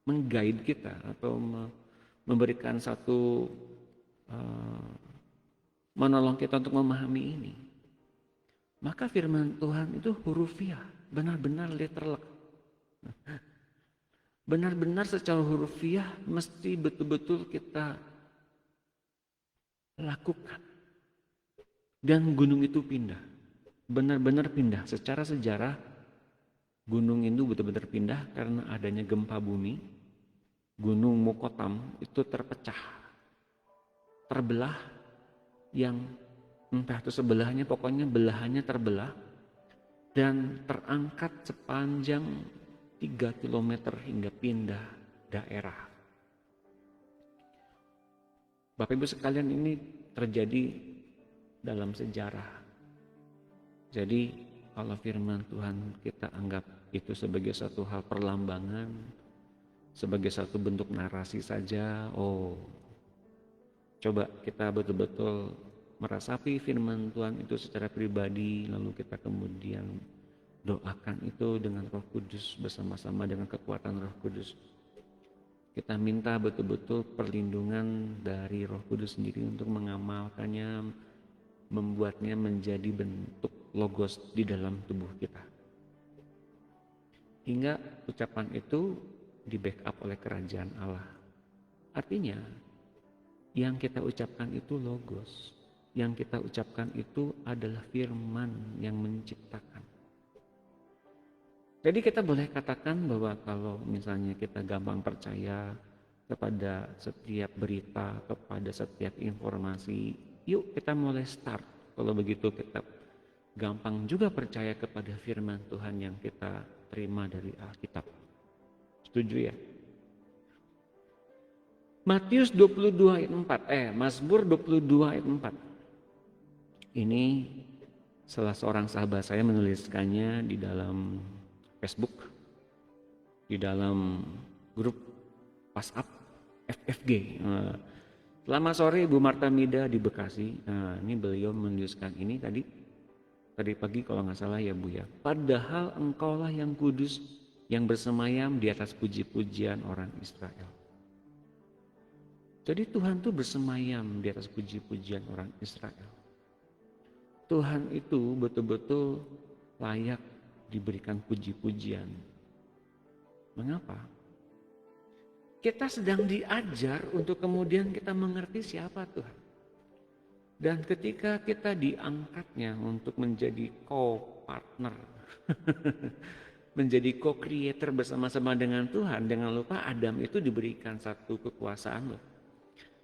mengguide kita atau memberikan satu menolong kita untuk memahami ini, maka firman Tuhan itu hurufiah, benar-benar literal, benar-benar secara hurufiah mesti betul-betul kita lakukan. Dan gunung itu pindah, benar-benar pindah. Secara sejarah gunung itu betul-benar pindah karena adanya gempa bumi. Gunung Mukotam itu terpecah, terbelah, yang entah itu sebelahnya, pokoknya belahannya terbelah dan terangkat sepanjang 3 km hingga pindah daerah. Bapak Ibu sekalian, ini terjadi dalam sejarah. Jadi kalau firman Tuhan kita anggap itu sebagai satu hal perlambangan, sebagai satu bentuk narasi saja, coba kita betul-betul meresapi firman Tuhan itu secara pribadi, lalu kita kemudian doakan itu dengan Roh Kudus bersama-sama dengan kekuatan Roh Kudus. Kita minta betul-betul perlindungan dari Roh Kudus sendiri untuk mengamalkannya, membuatnya menjadi bentuk logos di dalam tubuh kita. Hingga ucapan itu di backup oleh kerajaan Allah. Artinya, yang kita ucapkan itu logos. Yang kita ucapkan itu adalah firman yang menciptakan. Jadi kita boleh katakan bahwa kalau misalnya kita gampang percaya kepada setiap berita, kepada setiap informasi, yuk kita mulai start. Kalau begitu kita gampang juga percaya kepada firman Tuhan yang kita terima dari Alkitab. Setuju ya? Matius 22 ayat 4, Mazmur 22 ayat 4. Ini salah seorang sahabat saya menuliskannya di dalam Facebook, di dalam grup WhatsApp FFG. Selamat sore Ibu Marta Mida di Bekasi. Ini beliau menuliskan ini tadi pagi kalau nggak salah ya Bu ya. Padahal engkaulah yang kudus, yang bersemayam di atas puji-pujian orang Israel. Jadi Tuhan tuh bersemayam di atas puji-pujian orang Israel. Tuhan itu betul-betul layak diberikan puji-pujian. Mengapa? Kita sedang diajar untuk kemudian kita mengerti siapa Tuhan. Dan ketika kita diangkatnya untuk menjadi co-partner, menjadi co-creator bersama-sama dengan Tuhan, jangan lupa Adam itu diberikan satu kekuasaan loh.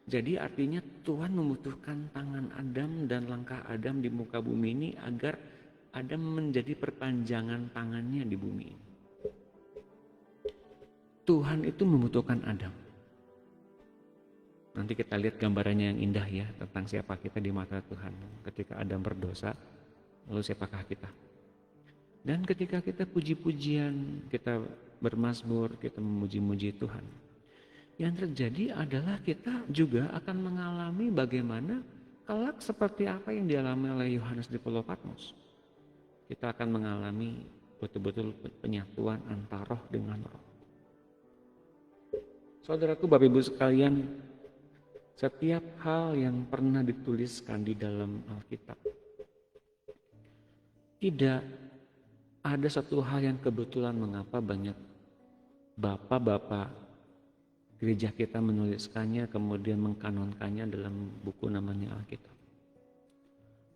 Jadi artinya Tuhan membutuhkan tangan Adam dan langkah Adam di muka bumi ini agar Adam menjadi perpanjangan tangannya di bumi ini. Tuhan itu membutuhkan Adam. Nanti kita lihat gambarannya yang indah ya tentang siapa kita di mata Tuhan. Ketika Adam berdosa, lalu siapakah kita? Dan ketika kita puji-pujian, kita bermazmur, kita memuji-muji Tuhan. Yang terjadi adalah kita juga akan mengalami bagaimana kelak seperti apa yang dialami oleh Yohanes di Pulau Patmos. Kita akan mengalami betul-betul penyatuan antara roh dengan roh. Saudaraku, Bapak Ibu sekalian, setiap hal yang pernah dituliskan di dalam Alkitab, tidak ada satu hal yang kebetulan mengapa banyak bapak-bapak gereja kita menuliskannya kemudian mengkanonkannya dalam buku namanya Alkitab.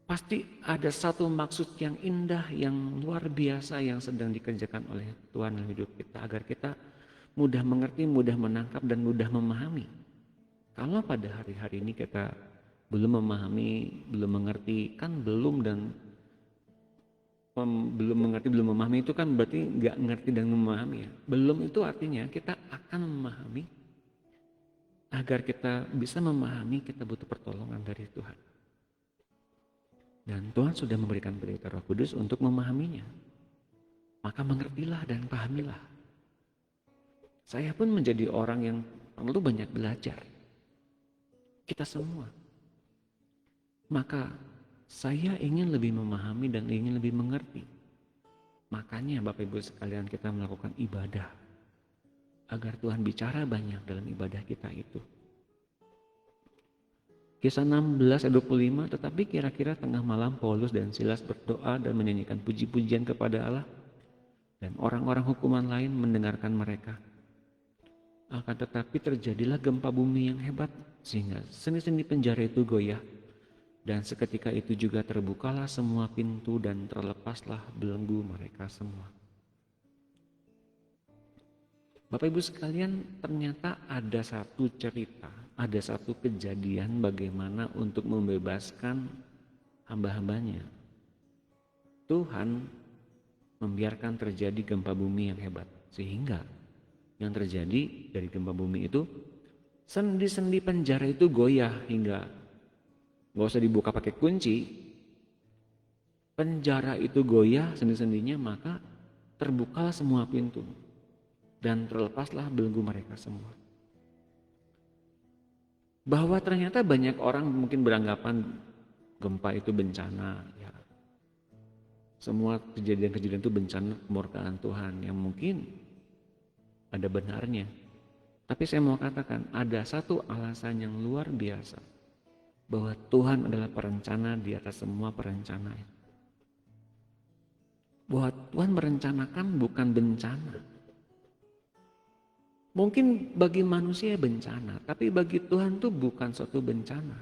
Pasti ada satu maksud yang indah, yang luar biasa yang sedang dikerjakan oleh Tuhan dalam hidup kita agar kita mudah mengerti, mudah menangkap dan mudah memahami. Kalau pada hari-hari ini kita belum memahami, belum mengerti, kan belum dan belum mengerti, belum memahami itu kan berarti nggak ngerti dan memahami ya. Belum itu artinya kita akan memahami. Agar kita bisa memahami, kita butuh pertolongan dari Tuhan. Dan Tuhan sudah memberikan berita Roh Kudus untuk memahaminya. Maka mengertilah dan pahamilah. Saya pun menjadi orang yang perlu banyak belajar. Kita semua. Maka saya ingin lebih memahami dan ingin lebih mengerti. Makanya Bapak Ibu sekalian kita melakukan ibadah. Agar Tuhan bicara banyak dalam ibadah kita itu. Kisah 16 ayat 25, tetapi kira-kira tengah malam Paulus dan Silas berdoa dan menyanyikan puji-pujian kepada Allah. Dan orang-orang hukuman lain mendengarkan mereka. Akan tetapi terjadilah gempa bumi yang hebat, sehingga sendi-sendi penjara itu goyah. Dan seketika itu juga terbukalah semua pintu dan terlepaslah belenggu mereka semua. Bapak Ibu sekalian, ternyata ada satu cerita, ada satu kejadian bagaimana untuk membebaskan hamba-hambanya. Tuhan membiarkan terjadi gempa bumi yang hebat. Sehingga yang terjadi dari gempa bumi itu, sendi-sendi penjara itu goyah hingga gak usah dibuka pakai kunci. Penjara itu goyah sendi-sendinya, maka terbukalah semua pintu. Dan terlepaslah belenggu mereka semua. Bahwa ternyata banyak orang mungkin beranggapan gempa itu bencana, ya. Semua kejadian-kejadian itu bencana kemurkaan Tuhan yang mungkin ada benarnya. Tapi saya mau katakan ada satu alasan yang luar biasa bahwa Tuhan adalah perencana di atas semua perencanaan. Bahwa Tuhan merencanakan bukan bencana. Mungkin bagi manusia bencana, tapi bagi Tuhan itu bukan suatu bencana.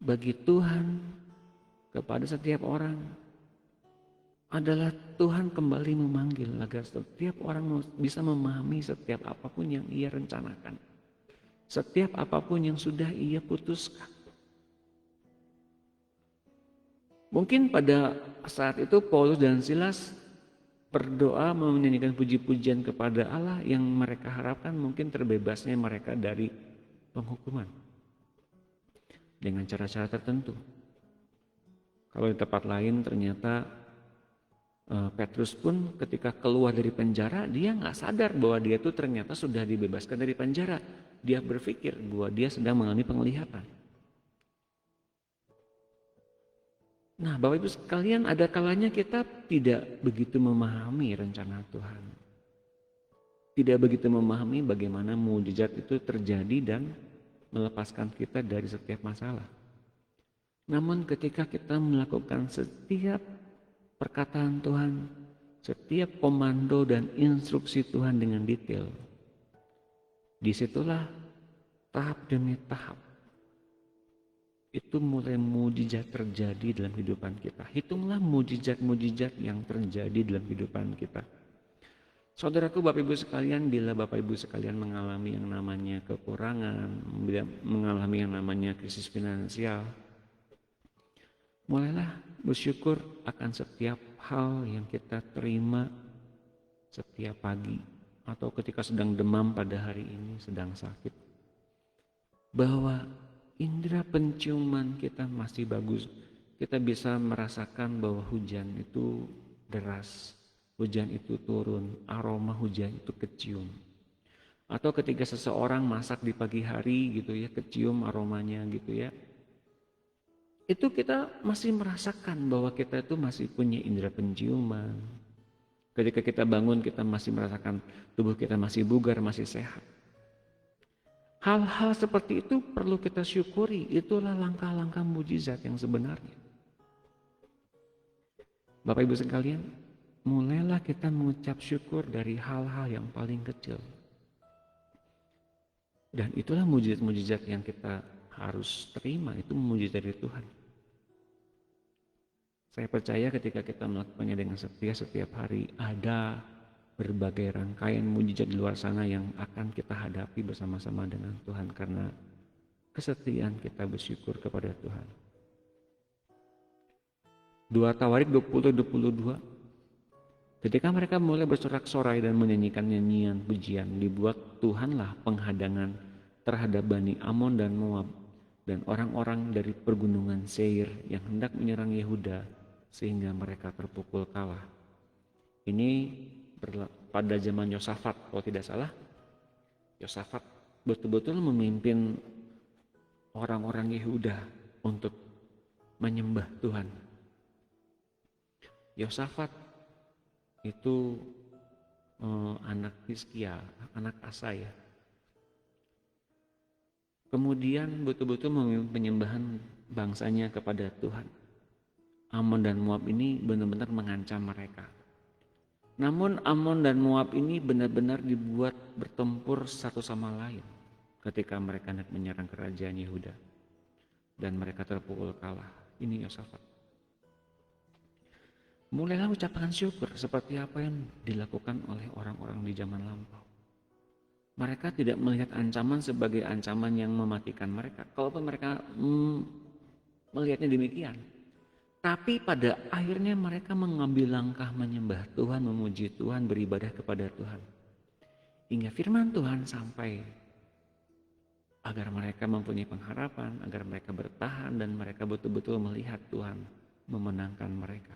Bagi Tuhan kepada setiap orang adalah Tuhan kembali memanggil agar setiap orang bisa memahami setiap apapun yang ia rencanakan. Setiap apapun yang sudah ia putuskan. Mungkin pada saat itu Paulus dan Silas berdoa menyanyikan puji-pujian kepada Allah yang mereka harapkan mungkin terbebasnya mereka dari penghukuman. Dengan cara-cara tertentu. Kalau di tempat lain ternyata Petrus pun ketika keluar dari penjara dia nggak sadar bahwa dia tuh ternyata sudah dibebaskan dari penjara. Dia berpikir bahwa dia sedang mengalami penglihatan. Nah, Bapak Ibu sekalian, ada kalanya kita tidak begitu memahami rencana Tuhan. Tidak begitu memahami bagaimana mukjizat itu terjadi dan melepaskan kita dari setiap masalah. Namun ketika kita melakukan setiap perkataan Tuhan, setiap komando dan instruksi Tuhan dengan detail, disitulah tahap demi tahap itu mulai mukjizat terjadi dalam kehidupan kita. Hitunglah mukjizat-mukjizat yang terjadi dalam kehidupan kita. Saudaraku, Bapak Ibu sekalian, bila Bapak Ibu sekalian mengalami yang namanya kekurangan, mengalami yang namanya krisis finansial, mulailah bersyukur akan setiap hal yang kita terima setiap pagi atau ketika sedang demam pada hari ini, sedang sakit. Bahwa indera penciuman kita masih bagus. Kita bisa merasakan bahwa hujan itu deras, hujan itu turun, aroma hujan itu kecium. Atau ketika seseorang masak di pagi hari gitu ya, kecium aromanya gitu ya. Itu kita masih merasakan bahwa kita itu masih punya indera penciuman. Ketika kita bangun kita masih merasakan tubuh kita masih bugar, masih sehat. Hal-hal seperti itu perlu kita syukuri. Itulah langkah-langkah mujizat yang sebenarnya. Bapak Ibu sekalian, mulailah kita mengucap syukur dari hal-hal yang paling kecil. Dan itulah mujizat-mujizat yang kita harus terima. Itu mujizat dari Tuhan. Saya percaya ketika kita melakukannya dengan setia setiap hari, ada berbagai rangkaian mujizat di luar sana yang akan kita hadapi bersama-sama dengan Tuhan karena kesetiaan kita bersyukur kepada Tuhan. 2 Tawarik 20-22, ketika mereka mulai bersorak-sorai dan menyanyikan nyanyian pujian, dibuat Tuhanlah penghadangan terhadap Bani Amon dan Moab dan orang-orang dari pergunungan Seir yang hendak menyerang Yehuda sehingga mereka terpukul kalah. Ini pada zaman Yosafat, kalau tidak salah, Yosafat betul-betul memimpin orang-orang Yehuda untuk menyembah Tuhan. Yosafat itu anak Hizkia, anak Asa ya. Kemudian betul-betul memimpin penyembahan bangsanya kepada Tuhan. Amon dan Moab ini benar-benar mengancam mereka. Namun Amon dan Moab ini benar-benar dibuat bertempur satu sama lain ketika mereka hendak menyerang kerajaan Yehuda. Dan mereka terpukul kalah. Ini Yosafat. Mulailah ucapan syukur seperti apa yang dilakukan oleh orang-orang di zaman lampau. Mereka tidak melihat ancaman sebagai ancaman yang mematikan mereka. Kalaupun mereka melihatnya demikian. Tapi pada akhirnya mereka mengambil langkah menyembah Tuhan, memuji Tuhan, beribadah kepada Tuhan. Hingga firman Tuhan sampai agar mereka mempunyai pengharapan, agar mereka bertahan dan mereka betul-betul melihat Tuhan memenangkan mereka.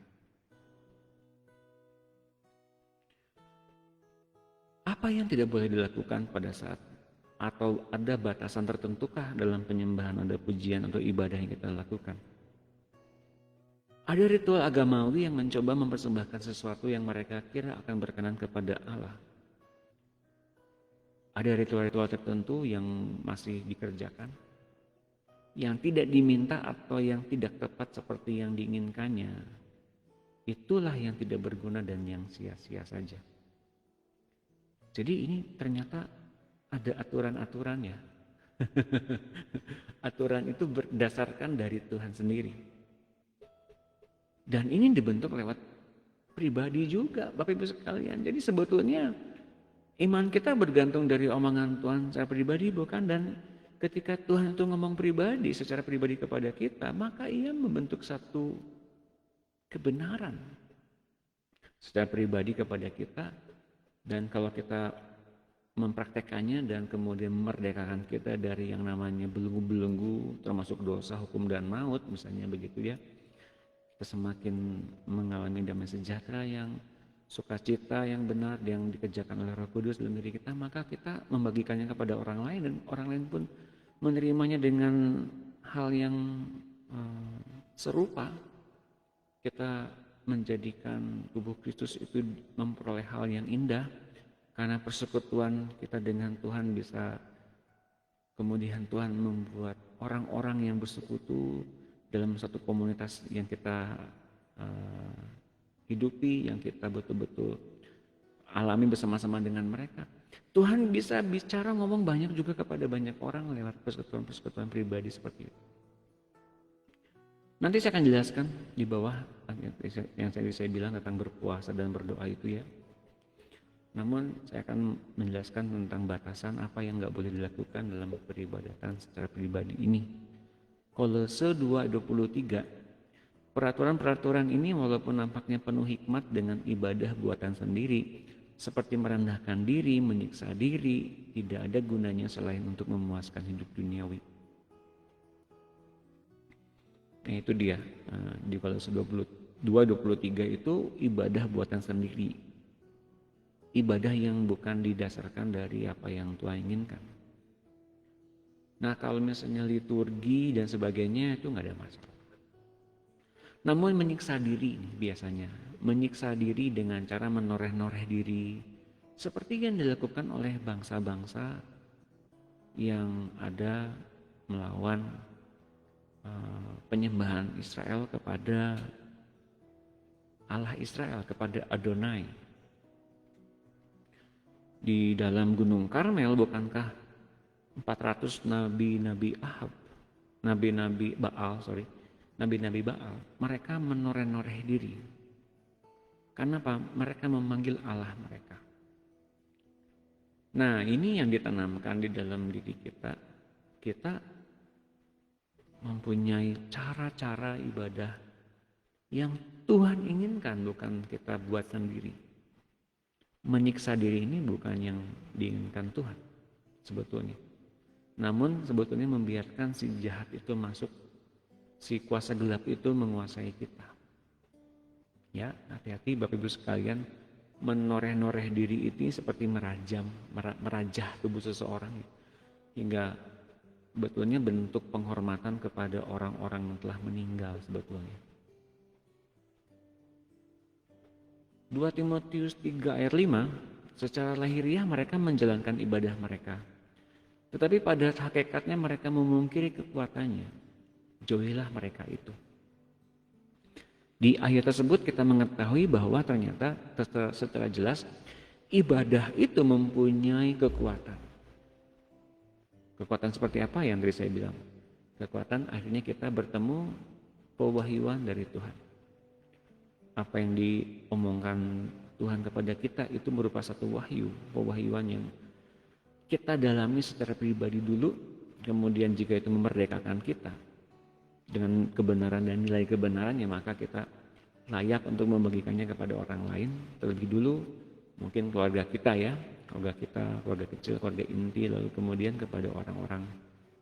Apa yang tidak boleh dilakukan pada saat Atau ada batasan tertentukah dalam penyembahan, ada pujian atau ibadah yang kita lakukan? Ada ritual agamawi yang mencoba mempersembahkan sesuatu yang mereka kira akan berkenan kepada Allah. Ada ritual-ritual tertentu yang masih dikerjakan, yang tidak diminta atau yang tidak tepat seperti yang diinginkannya. Itulah yang tidak berguna dan yang sia-sia saja. Jadi ini ternyata ada aturan-aturannya. Aturan itu berdasarkan dari Tuhan sendiri. Dan ini dibentuk lewat pribadi juga, Bapak Ibu sekalian. Jadi sebetulnya iman kita bergantung dari omongan Tuhan secara pribadi, bukan? Dan ketika Tuhan itu ngomong pribadi, secara pribadi kepada kita, maka ia membentuk satu kebenaran secara pribadi kepada kita. Dan kalau kita mempraktekannya dan kemudian memerdekakan kita dari yang namanya belenggu-belenggu, termasuk dosa, hukum, dan maut, misalnya begitu ya, kita semakin mengalami damai sejahtera yang sukacita yang benar yang dikerjakan oleh Roh Kudus dalam diri kita, maka kita membagikannya kepada orang lain dan orang lain pun menerimanya dengan hal yang serupa. Kita menjadikan tubuh Kristus itu memperoleh hal yang indah karena persekutuan kita dengan Tuhan bisa kemudian Tuhan membuat orang-orang yang bersekutu dalam satu komunitas yang kita hidupi, yang kita betul-betul alami bersama-sama dengan mereka. Tuhan bisa bicara ngomong banyak juga kepada banyak orang lewat persekutuan-persekutuan pribadi seperti itu. Nanti saya akan jelaskan di bawah yang saya bilang tentang berpuasa dan berdoa itu ya. Namun saya akan menjelaskan tentang batasan apa yang nggak boleh dilakukan dalam peribadatan secara pribadi ini. Kolose 2:23, peraturan-peraturan ini walaupun nampaknya penuh hikmat dengan ibadah buatan sendiri, seperti merendahkan diri, menyiksa diri, tidak ada gunanya selain untuk memuaskan hidup duniawi. Nah itu dia, di Kolose 2:23 itu ibadah buatan sendiri. Ibadah yang bukan didasarkan dari apa yang Tuhan inginkan. Nah kalau misalnya liturgi dan sebagainya itu nggak ada masalah. Namun menyiksa diri biasanya, menyiksa diri dengan cara menoreh-noreh diri, seperti yang dilakukan oleh bangsa-bangsa yang ada melawan penyembahan Israel kepada Allah Israel, kepada Adonai. Di dalam Gunung Karmel bukankah 400 nabi-nabi Baal, mereka menoreh-noreh diri. Karena apa? Mereka memanggil Allah mereka. Nah, ini yang ditanamkan di dalam diri kita. Kita mempunyai cara-cara ibadah yang Tuhan inginkan, bukan kita buat sendiri. Menyiksa diri ini bukan yang diinginkan Tuhan sebetulnya. Namun sebetulnya membiarkan si jahat itu masuk, si kuasa gelap itu menguasai kita. Ya, hati-hati Bapak Ibu sekalian, menoreh-noreh diri itu seperti merajah tubuh seseorang hingga sebetulnya bentuk penghormatan kepada orang-orang yang telah meninggal sebetulnya. 2 Timotius 3:5, secara lahiriah mereka menjalankan ibadah mereka. Tetapi pada hakikatnya mereka memungkiri kekuatannya. Jauhilah mereka itu. Di ayat tersebut kita mengetahui bahwa ternyata secara jelas ibadah itu mempunyai kekuatan. Kekuatan seperti apa yang tadi saya bilang? Kekuatan akhirnya kita bertemu pewahyuan dari Tuhan. Apa yang diomongkan Tuhan kepada kita itu merupakan satu wahyu, pewahyuan yang kita dalami secara pribadi dulu, kemudian jika itu memerdekakan kita dengan kebenaran dan nilai kebenarannya, maka kita layak untuk membagikannya kepada orang lain. Terlebih dulu mungkin keluarga kita ya, keluarga kecil, keluarga inti, lalu kemudian kepada orang-orang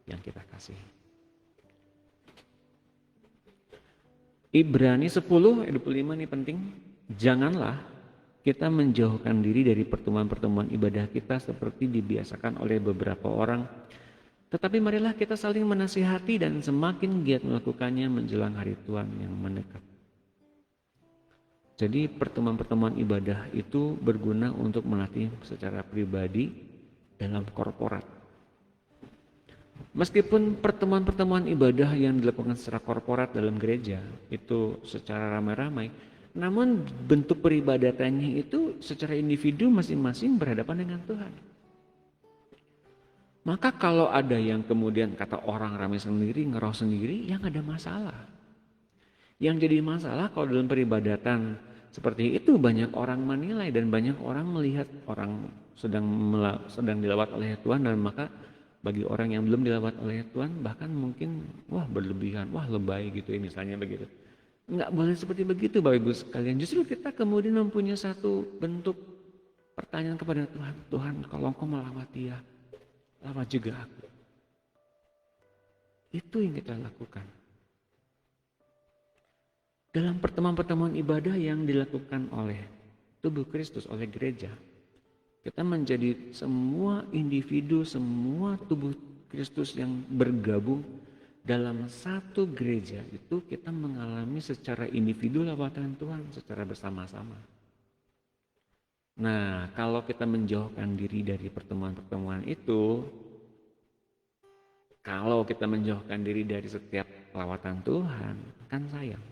yang kita kasih. Ibrani 10:25 ini penting. Janganlah kita menjauhkan diri dari pertemuan-pertemuan ibadah kita seperti dibiasakan oleh beberapa orang. Tetapi marilah kita saling menasihati dan semakin giat melakukannya menjelang hari Tuhan yang mendekat. Jadi pertemuan-pertemuan ibadah itu berguna untuk melatih secara pribadi dalam korporat. Meskipun pertemuan-pertemuan ibadah yang dilakukan secara korporat dalam gereja itu secara ramai-ramai, namun bentuk peribadatannya itu secara individu masing-masing berhadapan dengan Tuhan. Maka kalau ada yang kemudian kata orang ramai sendiri, ngeroh sendiri, yang ada masalah. Yang jadi masalah kalau dalam peribadatan seperti itu banyak orang menilai dan banyak orang melihat orang sedang dilawat oleh Tuhan, dan maka bagi orang yang belum dilawat oleh Tuhan bahkan mungkin wah berlebihan, wah lebay gitu ya misalnya begitu. Enggak boleh seperti begitu Bapak Ibu sekalian. Justru kita kemudian mempunyai satu bentuk pertanyaan kepada Tuhan. Tuhan, kalau Engkau melawat dia, lawat juga aku. Itu yang kita lakukan. Dalam pertemuan-pertemuan ibadah yang dilakukan oleh tubuh Kristus, oleh gereja, kita menjadi semua individu, semua tubuh Kristus yang bergabung dalam satu gereja itu kita mengalami secara individu lawatan Tuhan secara bersama-sama. Nah, kalau kita menjauhkan diri dari pertemuan-pertemuan itu, kalau kita menjauhkan diri dari setiap lawatan Tuhan, kan sayang.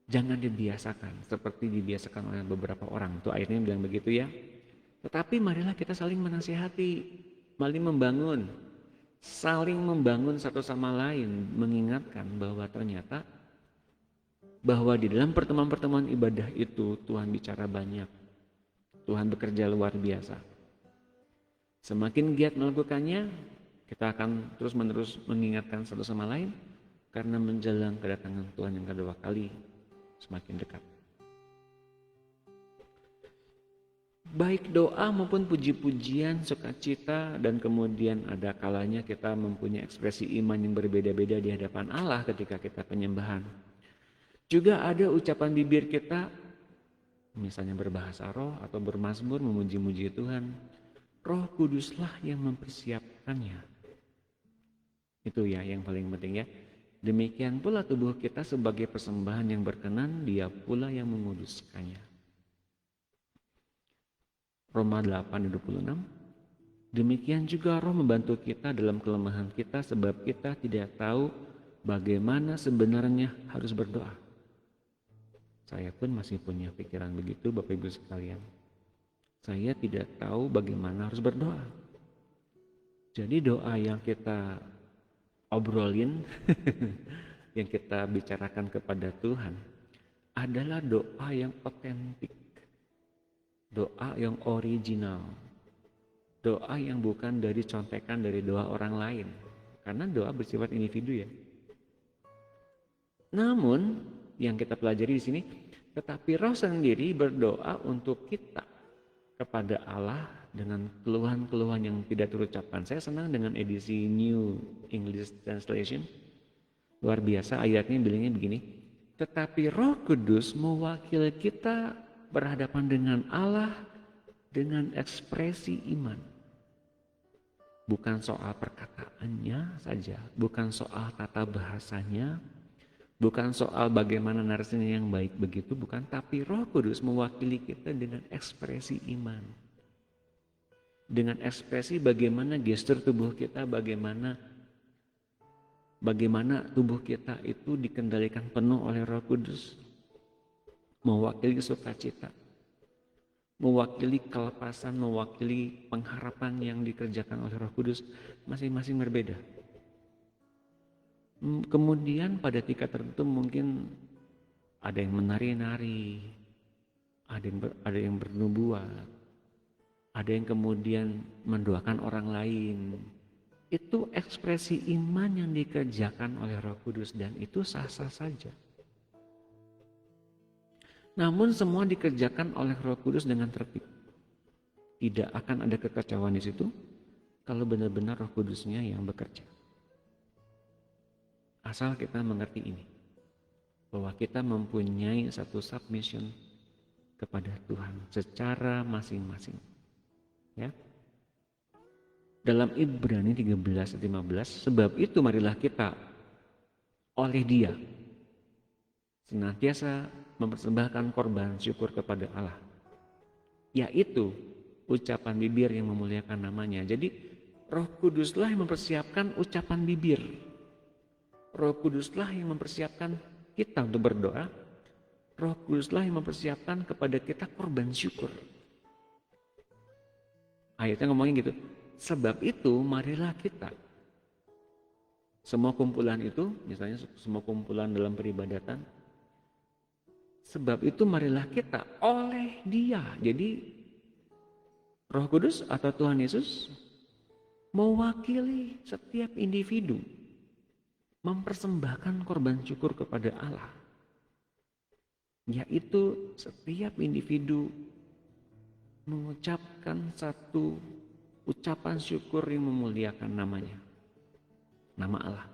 Jangan dibiasakan seperti dibiasakan oleh beberapa orang. Tuh ayatnya bilang begitu ya. Tetapi marilah kita saling menasihati, saling membangun satu sama lain, mengingatkan bahwa ternyata bahwa di dalam pertemuan-pertemuan ibadah itu Tuhan bicara banyak. Tuhan bekerja luar biasa. Semakin giat melakukannya, kita akan terus-menerus mengingatkan satu sama lain karena menjelang kedatangan Tuhan yang kedua kali semakin dekat. Baik doa maupun puji-pujian, sukacita, dan kemudian ada kalanya kita mempunyai ekspresi iman yang berbeda-beda di hadapan Allah ketika kita penyembahan. Juga ada ucapan bibir kita, misalnya berbahasa roh atau bermazmur memuji-muji Tuhan. Roh Kuduslah yang mempersiapkannya. Itu ya yang paling penting ya. Demikian pula tubuh kita sebagai persembahan yang berkenan, Dia pula yang menguduskannya. Roma 8:26. Demikian juga Roh membantu kita dalam kelemahan kita sebab kita tidak tahu bagaimana sebenarnya harus berdoa. Saya pun masih punya pikiran begitu Bapak Ibu sekalian. Saya tidak tahu bagaimana harus berdoa. Jadi doa yang kita obrolin, yang kita bicarakan kepada Tuhan adalah doa yang otentik, doa yang original, doa yang bukan dari contekan dari doa orang lain, karena doa bersifat individu ya. Namun yang kita pelajari di sini, tetapi Roh sendiri berdoa untuk kita kepada Allah dengan keluhan-keluhan yang tidak terucapkan. Saya senang dengan edisi New English Translation. Luar biasa ayatnya bilangnya begini. Tetapi Roh Kudus mewakili kita berhadapan dengan Allah dengan ekspresi iman. Bukan soal perkataannya saja, bukan soal tata bahasanya, bukan soal bagaimana narasinya yang baik begitu, bukan. Tapi Roh Kudus mewakili kita dengan ekspresi iman. Dengan ekspresi bagaimana gestur tubuh kita, bagaimana tubuh kita itu dikendalikan penuh oleh Roh Kudus. Mewakili sukacita, mewakili kelepasan, mewakili pengharapan yang dikerjakan oleh Roh Kudus, masing-masing berbeda. Kemudian pada tingkat tertentu mungkin ada yang menari-nari, ada yang bernubuat, ada yang kemudian mendoakan orang lain. Itu ekspresi iman yang dikerjakan oleh Roh Kudus dan itu sah-sah saja. Namun semua dikerjakan oleh Roh Kudus dengan tertib. Tidak akan ada kekacauan di situ kalau benar-benar Roh Kudusnya yang bekerja. Asal kita mengerti ini, bahwa kita mempunyai satu submission kepada Tuhan secara masing-masing. Ya. Dalam Ibrani 13:15, sebab itu marilah kita oleh Dia senantiasa mempersembahkan korban syukur kepada Allah, yaitu ucapan bibir yang memuliakan namanya. Jadi Roh Kuduslah yang mempersiapkan ucapan bibir. Roh Kuduslah yang mempersiapkan kita untuk berdoa. Roh Kuduslah yang mempersiapkan kepada kita korban syukur. Ayatnya ngomongin gitu. Sebab itu marilah kita. Semua kumpulan itu, misalnya semua kumpulan dalam peribadatan. Sebab itu marilah kita oleh Dia. Jadi Roh Kudus atau Tuhan Yesus mewakili setiap individu mempersembahkan korban syukur kepada Allah. Yaitu setiap individu mengucapkan satu ucapan syukur yang memuliakan namanya, nama Allah.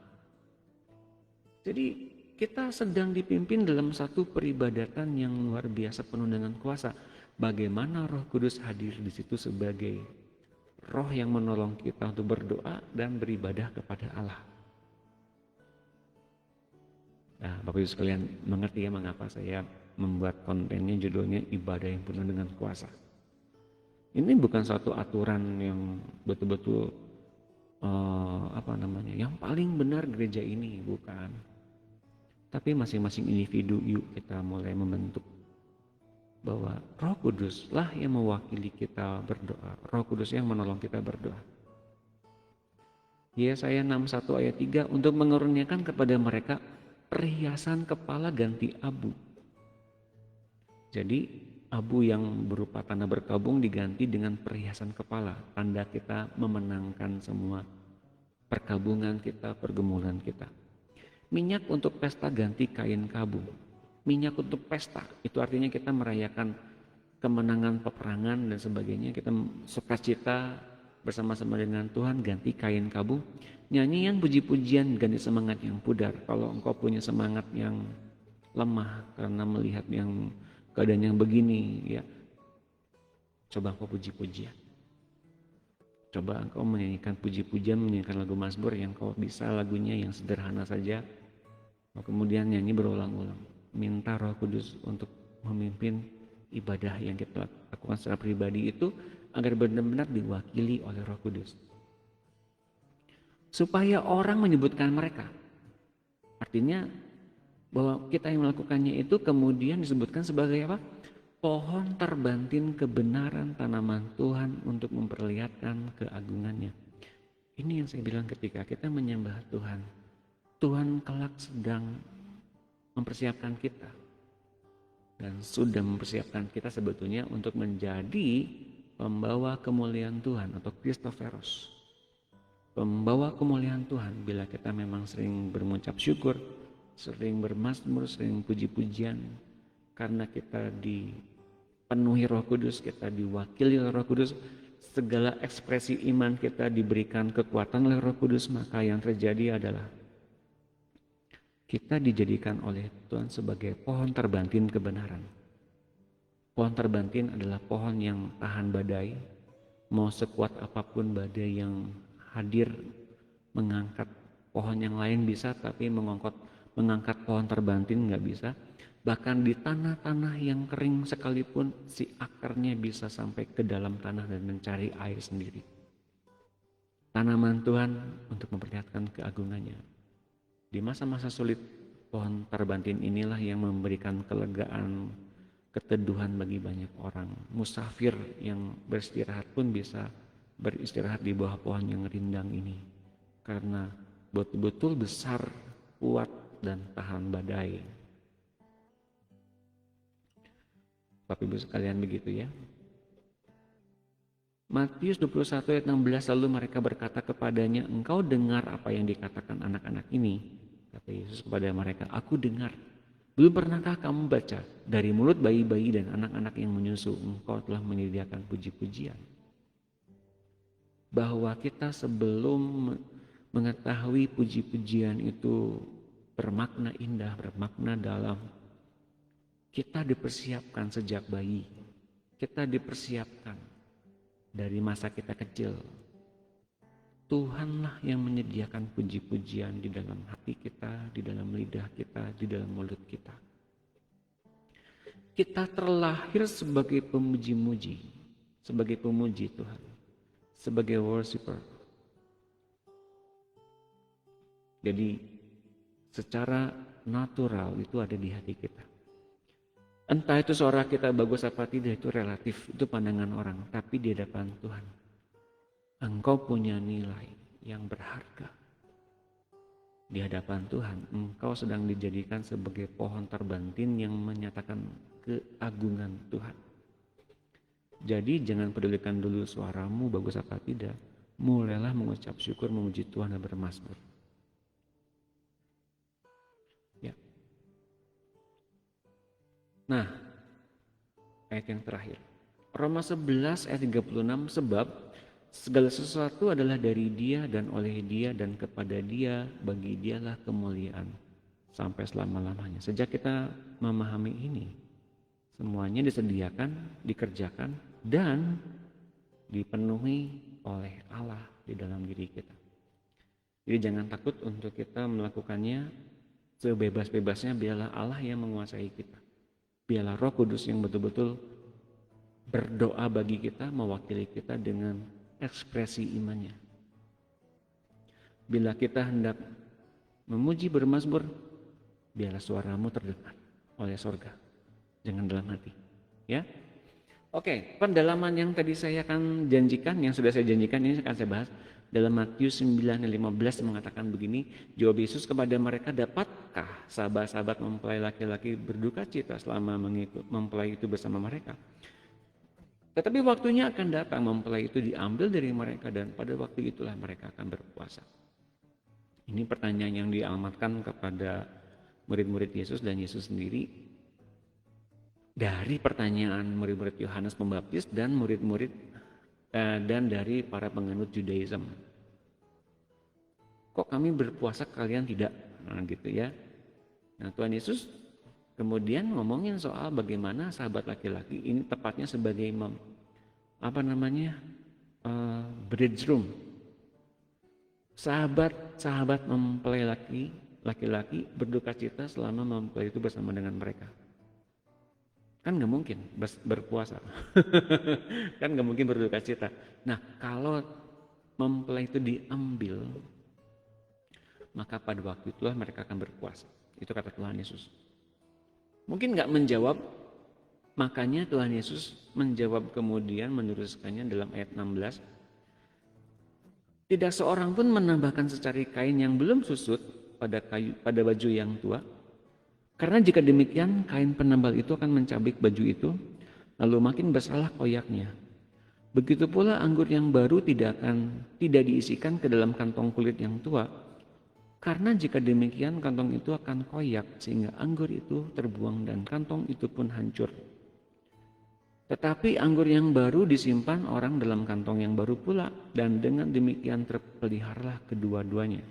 Jadi kita sedang dipimpin dalam satu peribadatan yang luar biasa penuh dengan kuasa. Bagaimana Roh Kudus hadir di situ sebagai Roh yang menolong kita untuk berdoa dan beribadah kepada Allah. Nah, Bapak Ibu sekalian mengerti ya mengapa saya membuat kontennya judulnya ibadah yang penuh dengan kuasa. Ini bukan suatu aturan yang betul-betul yang paling benar gereja ini, bukan. Tapi masing-masing individu yuk kita mulai membentuk bahwa Roh Kuduslah yang mewakili kita berdoa. Roh Kudus yang menolong kita berdoa. Yesaya 61 ayat 3, untuk mengaruniakan kepada mereka perhiasan kepala ganti abu. Jadi abu yang berupa tanda berkabung diganti dengan perhiasan kepala. Tanda kita memenangkan semua perkabungan kita, pergumulan kita. Minyak untuk pesta ganti kain kabung. Minyak untuk pesta, itu artinya kita merayakan kemenangan peperangan dan sebagainya. Kita sukacita bersama-sama dengan Tuhan, ganti kain kabung. Nyanyian puji-pujian ganti semangat yang pudar. Kalau engkau punya semangat yang lemah karena melihat yang keadaan yang begini, ya coba engkau puji-pujian. Coba engkau menyanyikan puji-pujian, menyanyikan lagu Mazmur yang kau bisa lagunya yang sederhana saja. Kemudian nyanyi berulang-ulang. Minta Roh Kudus untuk memimpin ibadah yang kita lakukan secara pribadi itu agar benar-benar diwakili oleh Roh Kudus. Supaya orang menyebutkan mereka. Artinya bahwa kita yang melakukannya itu kemudian disebutkan sebagai apa? Pohon terbantin kebenaran tanaman Tuhan untuk memperlihatkan keagungannya. Ini yang saya bilang ketika kita menyembah Tuhan. Tuhan kelak sedang mempersiapkan kita. Dan sudah mempersiapkan kita sebetulnya untuk menjadi pembawa kemuliaan Tuhan atau Christophorus. Pembawa kemuliaan Tuhan bila kita memang sering bermengucap syukur, sering bermazmur, sering puji-pujian, karena kita dipenuhi Roh Kudus, kita diwakili oleh Roh Kudus, segala ekspresi iman kita diberikan kekuatan oleh Roh Kudus, maka yang terjadi adalah kita dijadikan oleh Tuhan sebagai pohon terbantin kebenaran. Pohon terbantin adalah pohon yang tahan badai, mau sekuat apapun badai yang hadir mengangkat pohon yang lain bisa, tapi mengangkat pohon terbantin nggak bisa. Bahkan di tanah-tanah yang kering sekalipun si akarnya bisa sampai ke dalam tanah dan mencari air sendiri. Tanaman Tuhan untuk memperlihatkan keagungannya. Di masa-masa sulit, pohon terbantin inilah yang memberikan kelegaan, keteduhan bagi banyak orang. Musafir yang beristirahat pun bisa beristirahat di bawah pohon yang rindang ini. Karena betul-betul besar, kuat, dan tahan badai. Bapak Ibu sekalian begitu ya. Matius 21 ayat 16, lalu mereka berkata kepadanya, engkau dengar apa yang dikatakan anak-anak ini? Kata Yesus kepada mereka, aku dengar. Belum pernahkah kamu baca, dari mulut bayi-bayi dan anak-anak yang menyusu, engkau telah menyediakan puji-pujian. Bahwa kita sebelum mengetahui puji-pujian itu bermakna indah, bermakna dalam, Kita dipersiapkan sejak bayi. Kita dipersiapkan dari masa kita kecil. Tuhanlah yang menyediakan puji-pujian di dalam hati kita, di dalam lidah kita, di dalam mulut kita. Kita terlahir sebagai pemuji-muji, sebagai pemuji Tuhan, sebagai worshiper. Jadi secara natural itu ada di hati kita. Entah itu suara kita bagus apa tidak, itu relatif, itu pandangan orang. Tapi di hadapan Tuhan, engkau punya nilai yang berharga. Di hadapan Tuhan, engkau sedang dijadikan sebagai pohon terbantin yang menyatakan keagungan Tuhan. Jadi jangan pedulikan dulu suaramu bagus apa tidak. Mulailah mengucap syukur, memuji Tuhan dan bermazmur. Ya. Nah, ayat yang terakhir. Roma 11 ayat 36, sebab segala sesuatu adalah dari Dia dan oleh Dia dan kepada Dia, bagi Dialah kemuliaan sampai selama-lamanya. Sejak kita memahami ini, semuanya disediakan, dikerjakan, dan dipenuhi oleh Allah di dalam diri kita. Jadi jangan takut untuk kita melakukannya sebebas-bebasnya, biarlah Allah yang menguasai kita. Biarlah Roh Kudus yang betul-betul berdoa bagi kita, mewakili kita dengan ekspresi imannya. Bila kita hendak memuji bermazmur, biarlah suaramu terdengar oleh sorga, jangan dalam hati. Ya, oke. Pendalaman yang tadi saya akan janjikan, yang sudah saya janjikan ini akan saya bahas dalam Matius 9:15 mengatakan begini. Jawab Yesus kepada mereka, dapatkah sahabat-sahabat mempelai laki-laki berduka cita selama mempelai itu bersama mereka? Tetapi waktunya akan datang, mempelai itu diambil dari mereka dan pada waktu itulah mereka akan berpuasa. Ini pertanyaan yang dialamatkan kepada murid-murid Yesus dan Yesus sendiri dari pertanyaan murid-murid Yohanes Pembaptis dan murid-murid dan dari para penganut Judaism. Kok kami berpuasa kalian tidak? Nah gitu ya. Nah Tuhan Yesus kemudian ngomongin soal bagaimana sahabat laki-laki ini tepatnya sebagai bridegroom. Sahabat mempelai laki-laki berduka cita selama mempelai itu bersama dengan mereka. Kan nggak mungkin berpuasa, kan nggak mungkin berduka cita. Nah kalau mempelai itu diambil, maka pada waktu itulah mereka akan berpuasa. Itu kata Tuhan Yesus. Mungkin nggak menjawab, makanya Tuhan Yesus menjawab kemudian meneruskannya dalam ayat 16. Tidak seorang pun menambahkan secari kain yang belum susut pada baju yang tua. Karena jika demikian, kain penambal itu akan mencabik baju itu, lalu makin bersalah koyaknya. Begitu pula anggur yang baru tidak diisikan ke dalam kantong kulit yang tua. Karena jika demikian kantong itu akan koyak sehingga anggur itu terbuang dan kantong itu pun hancur. Tetapi anggur yang baru disimpan orang dalam kantong yang baru pula dan dengan demikian terpeliharalah kedua-duanya.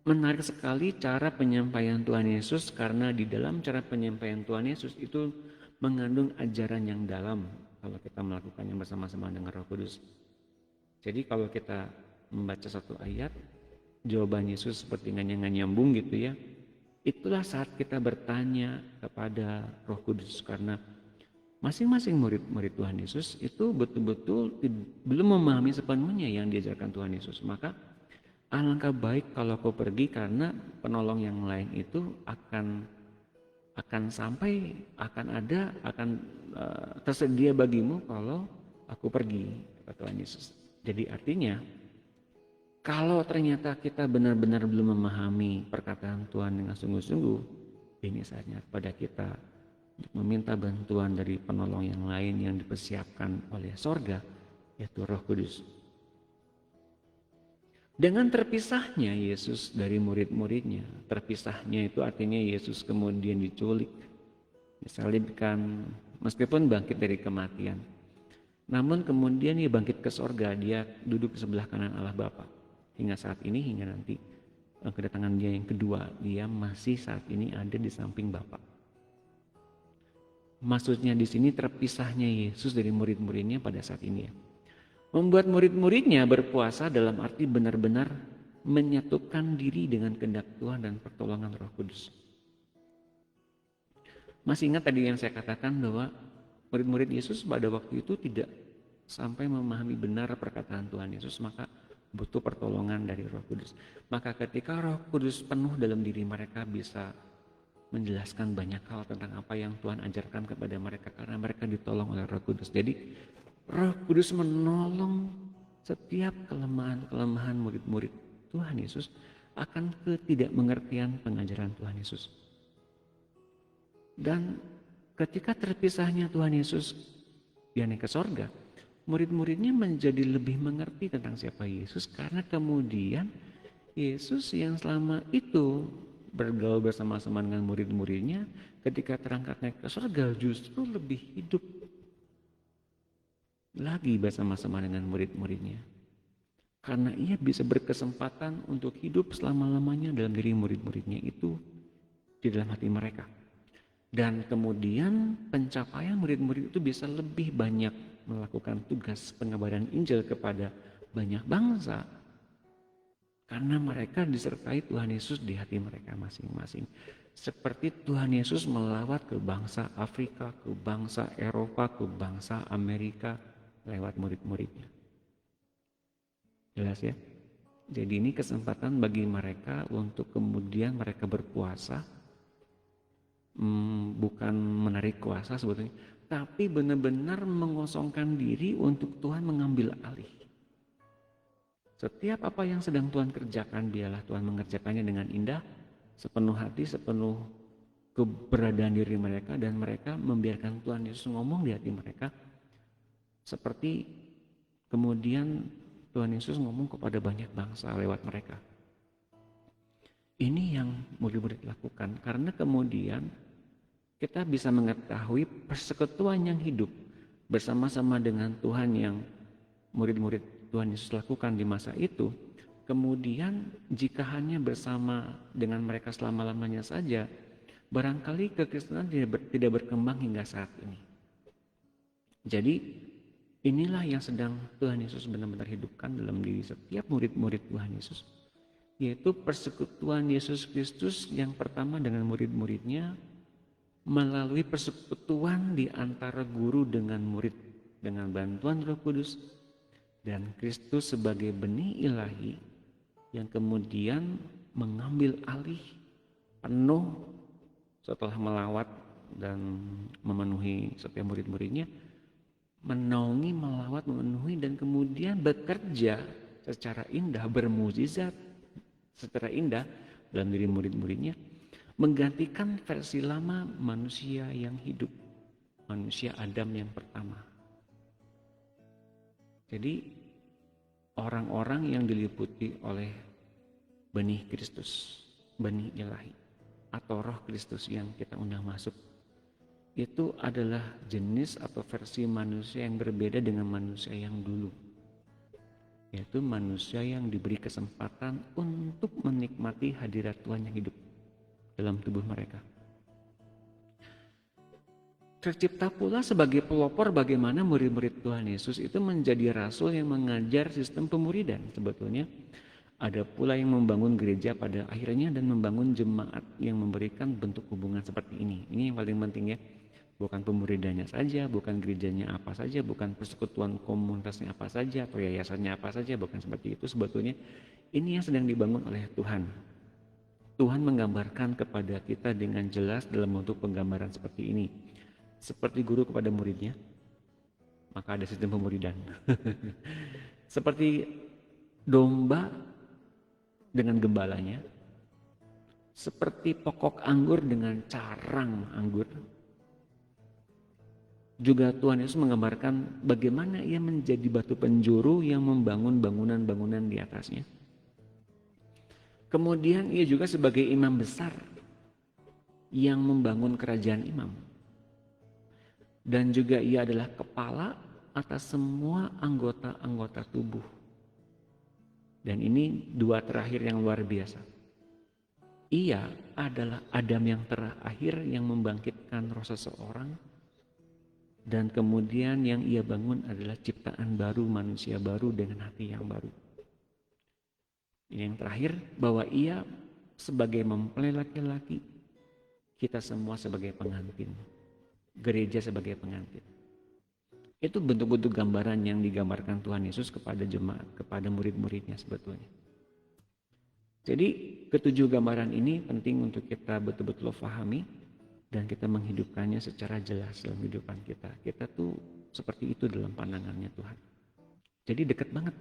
Menarik sekali cara penyampaian Tuhan Yesus karena di dalam cara penyampaian Tuhan Yesus itu mengandung ajaran yang dalam kalau kita melakukannya bersama-sama dengan Roh Kudus. Jadi kalau kita membaca satu ayat, jawaban Yesus seperti nggak nyambung gitu ya. Itulah saat kita bertanya kepada Roh Kudus karena masing-masing murid-murid Tuhan Yesus itu betul-betul belum memahami sepenuhnya yang diajarkan Tuhan Yesus. Maka alangkah baik kalau kau pergi karena penolong yang lain itu akan tersedia bagimu kalau aku pergi, kata Tuhan Yesus. Jadi artinya kalau ternyata kita benar-benar belum memahami perkataan Tuhan dengan sungguh-sungguh, ini saatnya pada kita untuk meminta bantuan dari penolong yang lain yang dipersiapkan oleh sorga, yaitu Roh Kudus. Dengan terpisahnya Yesus dari murid-muridnya, terpisahnya itu artinya Yesus kemudian diculik, disalibkan, meskipun bangkit dari kematian. Namun kemudian dia bangkit ke sorga, dia duduk di sebelah kanan Allah Bapa. Hingga saat ini, hingga nanti kedatangan dia yang kedua, dia masih saat ini ada di samping Bapa. Maksudnya di sini terpisahnya Yesus dari murid-muridnya pada saat ini ya. Membuat murid-muridnya berpuasa dalam arti benar-benar menyatukan diri dengan kehendak Tuhan dan pertolongan Roh Kudus. Masih ingat tadi yang saya katakan bahwa murid-murid Yesus pada waktu itu tidak sampai memahami benar perkataan Tuhan Yesus, maka butuh pertolongan dari Roh Kudus. Maka ketika Roh Kudus penuh dalam diri mereka, bisa menjelaskan banyak hal tentang apa yang Tuhan ajarkan kepada mereka karena mereka ditolong oleh Roh Kudus. Jadi Roh Kudus menolong setiap kelemahan-kelemahan murid-murid Tuhan Yesus akan ketidakmengertian pengajaran Tuhan Yesus. Dan ketika terpisahnya Tuhan Yesus dia naik ke sorga, murid-muridnya menjadi lebih mengerti tentang siapa Yesus, karena kemudian Yesus yang selama itu bergaul bersama-sama dengan murid-muridnya, ketika terangkat naik ke surga justru lebih hidup lagi bersama-sama dengan murid-muridnya. Karena ia bisa berkesempatan untuk hidup selama-lamanya dalam diri murid-muridnya itu di dalam hati mereka. Dan kemudian pencapaian murid-murid itu bisa lebih banyak melakukan tugas pengabaran Injil kepada banyak bangsa. Karena mereka disertai Tuhan Yesus di hati mereka masing-masing. Seperti Tuhan Yesus melawat ke bangsa Afrika, ke bangsa Eropa, ke bangsa Amerika lewat murid-muridnya. Jelas ya? Jadi ini kesempatan bagi mereka untuk kemudian mereka berpuasa. Bukan menarik kuasa sebetulnya, tapi benar-benar mengosongkan diri untuk Tuhan mengambil alih. Setiap apa yang sedang Tuhan kerjakan, biarlah Tuhan mengerjakannya dengan indah, sepenuh hati, sepenuh keberadaan diri mereka, dan mereka membiarkan Tuhan Yesus ngomong di hati mereka. Seperti kemudian Tuhan Yesus ngomong kepada banyak bangsa lewat mereka. Ini yang murid-murid lakukan, karena kemudian kita bisa mengetahui persekutuan yang hidup bersama-sama dengan Tuhan yang murid-murid Tuhan Yesus lakukan di masa itu. Kemudian jika hanya bersama dengan mereka selama-lamanya saja, barangkali kekristenan tidak berkembang hingga saat ini. Jadi inilah yang sedang Tuhan Yesus benar-benar hidupkan dalam diri setiap murid-murid Tuhan Yesus, yaitu persekutuan Yesus Kristus yang pertama dengan murid-muridnya melalui persekutuan di antara guru dengan murid dengan bantuan Roh Kudus, dan Kristus sebagai benih ilahi yang kemudian mengambil alih penuh setelah melawat dan memenuhi setiap murid-muridnya, menaungi, melawat, memenuhi, dan kemudian bekerja secara indah, bermukjizat secara indah dalam diri murid-muridnya, menggantikan versi lama manusia yang hidup, manusia Adam yang pertama. Jadi orang-orang yang diliputi oleh benih Kristus, benih ilahi, atau roh Kristus yang kita undang masuk, itu adalah jenis atau versi manusia yang berbeda dengan manusia yang dulu, yaitu manusia yang diberi kesempatan untuk menikmati hadirat Tuhan yang hidup dalam tubuh mereka. Tercipta pula sebagai pelopor bagaimana murid-murid Tuhan Yesus itu menjadi rasul yang mengajar sistem pemuridan. Sebetulnya ada pula yang membangun gereja pada akhirnya dan membangun jemaat yang memberikan bentuk hubungan seperti ini. Ini yang paling penting ya. Bukan pemuridannya saja, bukan gerejanya apa saja, bukan persekutuan komunitasnya apa saja, atau yayasannya apa saja, bukan seperti itu. Sebetulnya ini yang sedang dibangun oleh Tuhan. Tuhan menggambarkan kepada kita dengan jelas dalam bentuk penggambaran seperti ini. Seperti guru kepada muridnya, maka ada sistem pemuridan. Seperti domba dengan gembalanya, seperti pokok anggur dengan carang anggur. Juga Tuhan Yesus menggambarkan bagaimana ia menjadi batu penjuru yang membangun bangunan-bangunan di atasnya. Kemudian ia juga sebagai imam besar yang membangun kerajaan imam. Dan juga ia adalah kepala atas semua anggota-anggota tubuh. Dan ini dua terakhir yang luar biasa. Ia adalah Adam yang terakhir yang membangkitkan roh seseorang Dan kemudian yang ia bangun adalah ciptaan baru, manusia baru dengan hati yang baru. Yang terakhir, bahwa ia sebagai mempelai laki-laki, kita semua sebagai pengantin. Gereja sebagai pengantin. Itu bentuk-bentuk gambaran yang digambarkan Tuhan Yesus kepada jemaat, kepada murid-muridnya sebetulnya. Jadi ketujuh gambaran ini penting untuk kita betul-betul pahami dan kita menghidupkannya secara jelas dalam kehidupan kita. Kita tuh seperti itu dalam pandangannya Tuhan. Jadi dekat banget.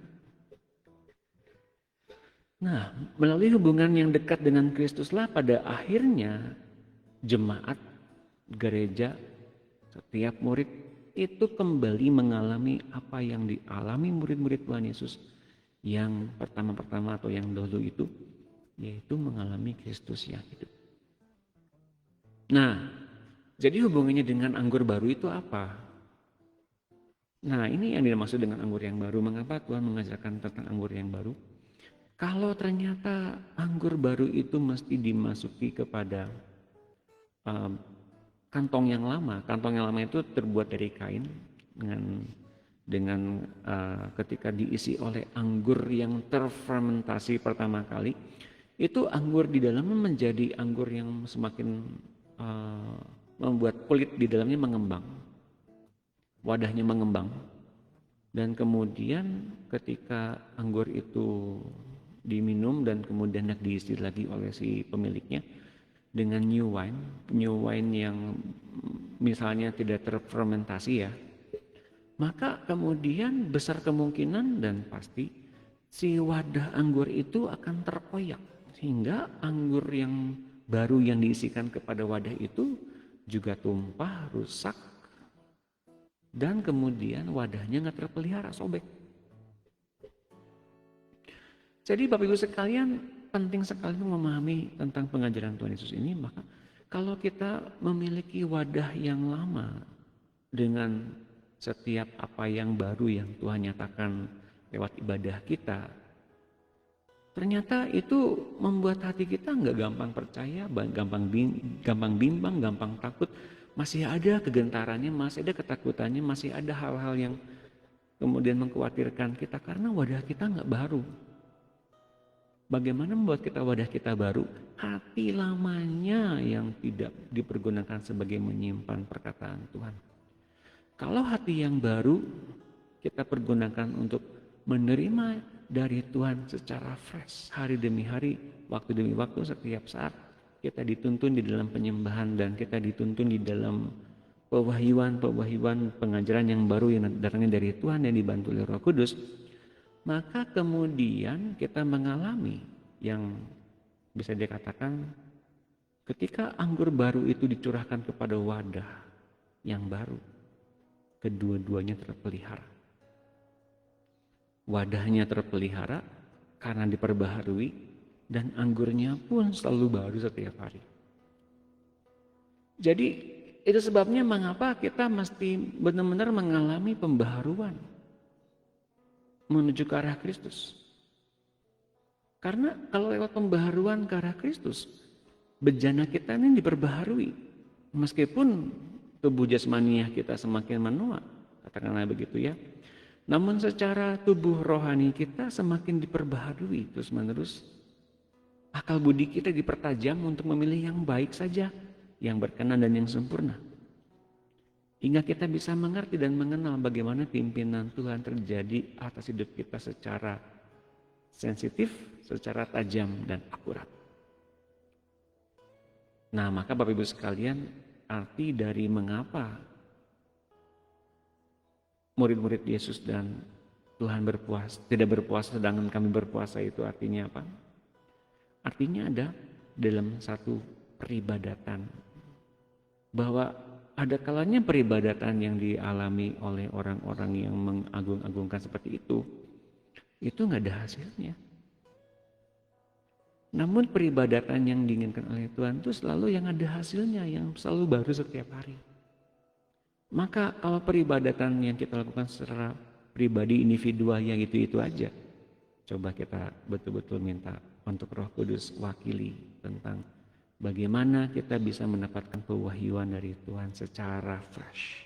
Nah, melalui hubungan yang dekat dengan Kristuslah pada akhirnya jemaat, gereja, setiap murid itu kembali mengalami apa yang dialami murid-murid Tuhan Yesus yang pertama-pertama atau yang dahulu itu, yaitu mengalami Kristus yang hidup. Nah, jadi hubungannya dengan anggur baru itu apa? Nah, ini yang dimaksud dengan anggur yang baru. Mengapa Tuhan mengajarkan tentang anggur yang baru? Kalau ternyata anggur baru itu mesti dimasuki kepada kantong yang lama. Kantong yang lama itu terbuat dari kain dengan ketika diisi oleh anggur yang terfermentasi pertama kali, itu anggur di dalamnya menjadi anggur yang semakin membuat kulit di dalamnya mengembang, wadahnya mengembang, dan kemudian ketika anggur itu diminum dan kemudian diisi lagi oleh si pemiliknya dengan new wine yang misalnya tidak terfermentasi ya, maka kemudian besar kemungkinan dan pasti si wadah anggur itu akan terkoyak sehingga anggur yang baru yang diisikan kepada wadah itu juga tumpah, rusak, dan kemudian wadahnya nggak terpelihara, sobek. Jadi Bapak Ibu sekalian, penting sekali memahami tentang pengajaran Tuhan Yesus ini. Maka kalau kita memiliki wadah yang lama dengan setiap apa yang baru yang Tuhan nyatakan lewat ibadah kita, ternyata itu membuat hati kita nggak gampang percaya, gampang bimbang, gampang takut. Masih ada kegentarannya, masih ada ketakutannya, masih ada hal-hal yang kemudian mengkhawatirkan kita karena wadah kita nggak baru. Bagaimana membuat kita wadah kita baru? Hati lamanya yang tidak dipergunakan sebagai menyimpan perkataan Tuhan. Kalau hati yang baru kita pergunakan untuk menerima dari Tuhan secara fresh, hari demi hari, waktu demi waktu, setiap saat kita dituntun di dalam penyembahan dan kita dituntun di dalam pewahyuan pengajaran yang baru yang datangnya dari Tuhan yang dibantu oleh Roh Kudus, maka kemudian kita mengalami yang bisa dikatakan ketika anggur baru itu dicurahkan kepada wadah yang baru, kedua-duanya terpelihara. Wadahnya terpelihara karena diperbaharui dan anggurnya pun selalu baru setiap hari. Jadi itu sebabnya mengapa kita mesti benar-benar mengalami pembaharuan menuju ke arah Kristus. Karena kalau lewat pembaharuan ke arah Kristus, bejana kita ini diperbaharui. Meskipun tubuh jasmaniah kita semakin menua, katakanlah begitu ya. Namun secara tubuh rohani kita semakin diperbaharui terus-menerus. Akal budi kita dipertajam untuk memilih yang baik saja, yang berkenan dan yang sempurna. Hingga kita bisa mengerti dan mengenal bagaimana pimpinan Tuhan terjadi atas hidup kita secara sensitif, secara tajam dan akurat. Nah, maka Bapak Ibu sekalian, arti dari mengapa murid-murid Yesus dan Tuhan tidak berpuasa sedangkan kami berpuasa itu artinya apa? Artinya ada dalam satu peribadatan. Bahwa ada kalanya peribadatan yang dialami oleh orang-orang yang mengagung-agungkan seperti itu nggak ada hasilnya. Namun peribadatan yang diinginkan oleh Tuhan itu selalu yang ada hasilnya, yang selalu baru setiap hari. Maka kalau peribadatan yang kita lakukan secara pribadi individual yang itu aja, coba kita betul-betul minta untuk Roh Kudus wakili tentang bagaimana kita bisa mendapatkan pewahyuan dari Tuhan secara fresh.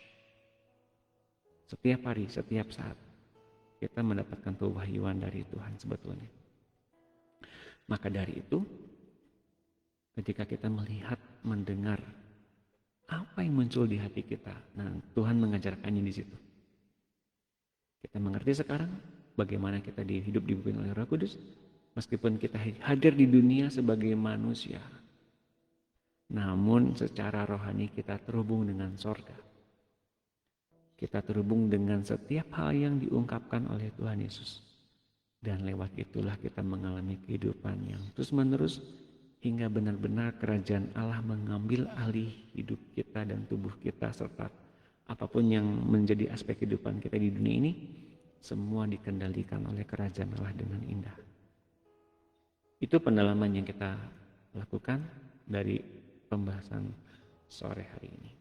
Setiap hari, setiap saat kita mendapatkan pewahyuan dari Tuhan sebetulnya. Maka dari itu, ketika kita melihat, mendengar apa yang muncul di hati kita, nah Tuhan mengajarkannya di situ. Kita mengerti sekarang bagaimana kita hidup dipimpin oleh Roh Kudus, meskipun kita hadir di dunia sebagai manusia, namun secara rohani kita terhubung dengan sorga. Kita terhubung dengan setiap hal yang diungkapkan oleh Tuhan Yesus. Dan lewat itulah kita mengalami kehidupan yang terus-menerus hingga benar-benar kerajaan Allah mengambil alih hidup kita dan tubuh kita, serta apapun yang menjadi aspek kehidupan kita di dunia ini, semua dikendalikan oleh kerajaan Allah dengan indah. Itu pendalaman yang kita lakukan dari pembahasan sore hari ini.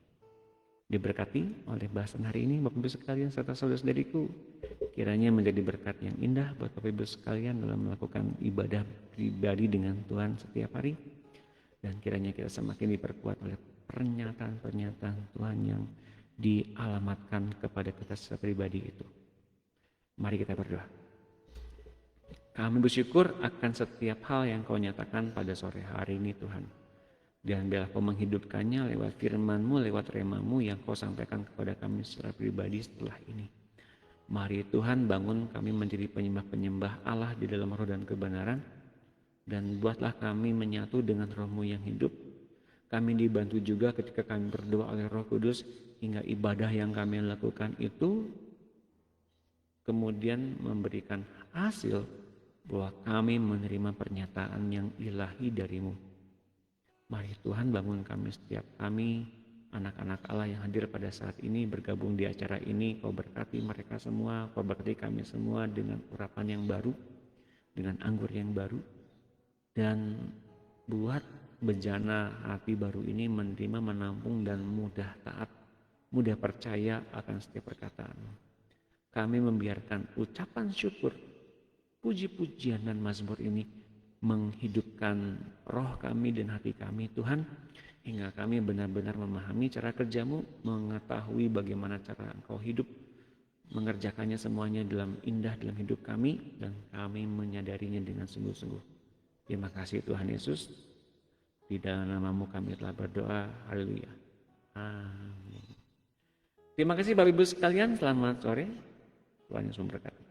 Diberkati oleh bahasan hari ini Bapak Ibu sekalian serta saudara-saudariku, kiranya menjadi berkat yang indah buat Bapak Ibu sekalian dalam melakukan ibadah pribadi dengan Tuhan setiap hari, dan kiranya kita semakin diperkuat oleh pernyataan-pernyataan Tuhan yang dialamatkan kepada kita secara pribadi itu. Mari kita berdoa. Kami bersyukur akan setiap hal yang Kau nyatakan pada sore hari ini Tuhan. Dan biarlah Kau menghidupkannya lewat firman-Mu, lewat rema-Mu yang Kau sampaikan kepada kami secara pribadi setelah ini. Mari Tuhan bangun kami menjadi penyembah-penyembah Allah di dalam roh dan kebenaran. Dan buatlah kami menyatu dengan Roh-Mu yang hidup. Kami dibantu juga ketika kami berdoa oleh Roh Kudus, hingga ibadah yang kami lakukan itu kemudian memberikan hasil bahwa kami menerima pernyataan yang ilahi dari-Mu. Mari Tuhan bangun kami, setiap kami anak-anak Allah yang hadir pada saat ini bergabung di acara ini. Kau berkati mereka semua, Kau berkati kami semua dengan urapan yang baru, dengan anggur yang baru, dan buat bejana hati baru ini menerima, menampung, dan mudah taat, mudah percaya akan setiap perkataan. Kami membiarkan ucapan syukur, puji-pujian dan mazmur ini menghidupkan roh kami dan hati kami Tuhan, hingga kami benar-benar memahami cara kerja-Mu, mengetahui bagaimana cara Engkau hidup, mengerjakannya semuanya dalam indah dalam hidup kami, dan kami menyadarinya dengan sungguh-sungguh. Terima kasih Tuhan Yesus, di dalam nama-Mu kami telah berdoa, haleluya, amin. Terima kasih Bapak Ibu sekalian, selamat sore, Tuhan Yesus memberkati.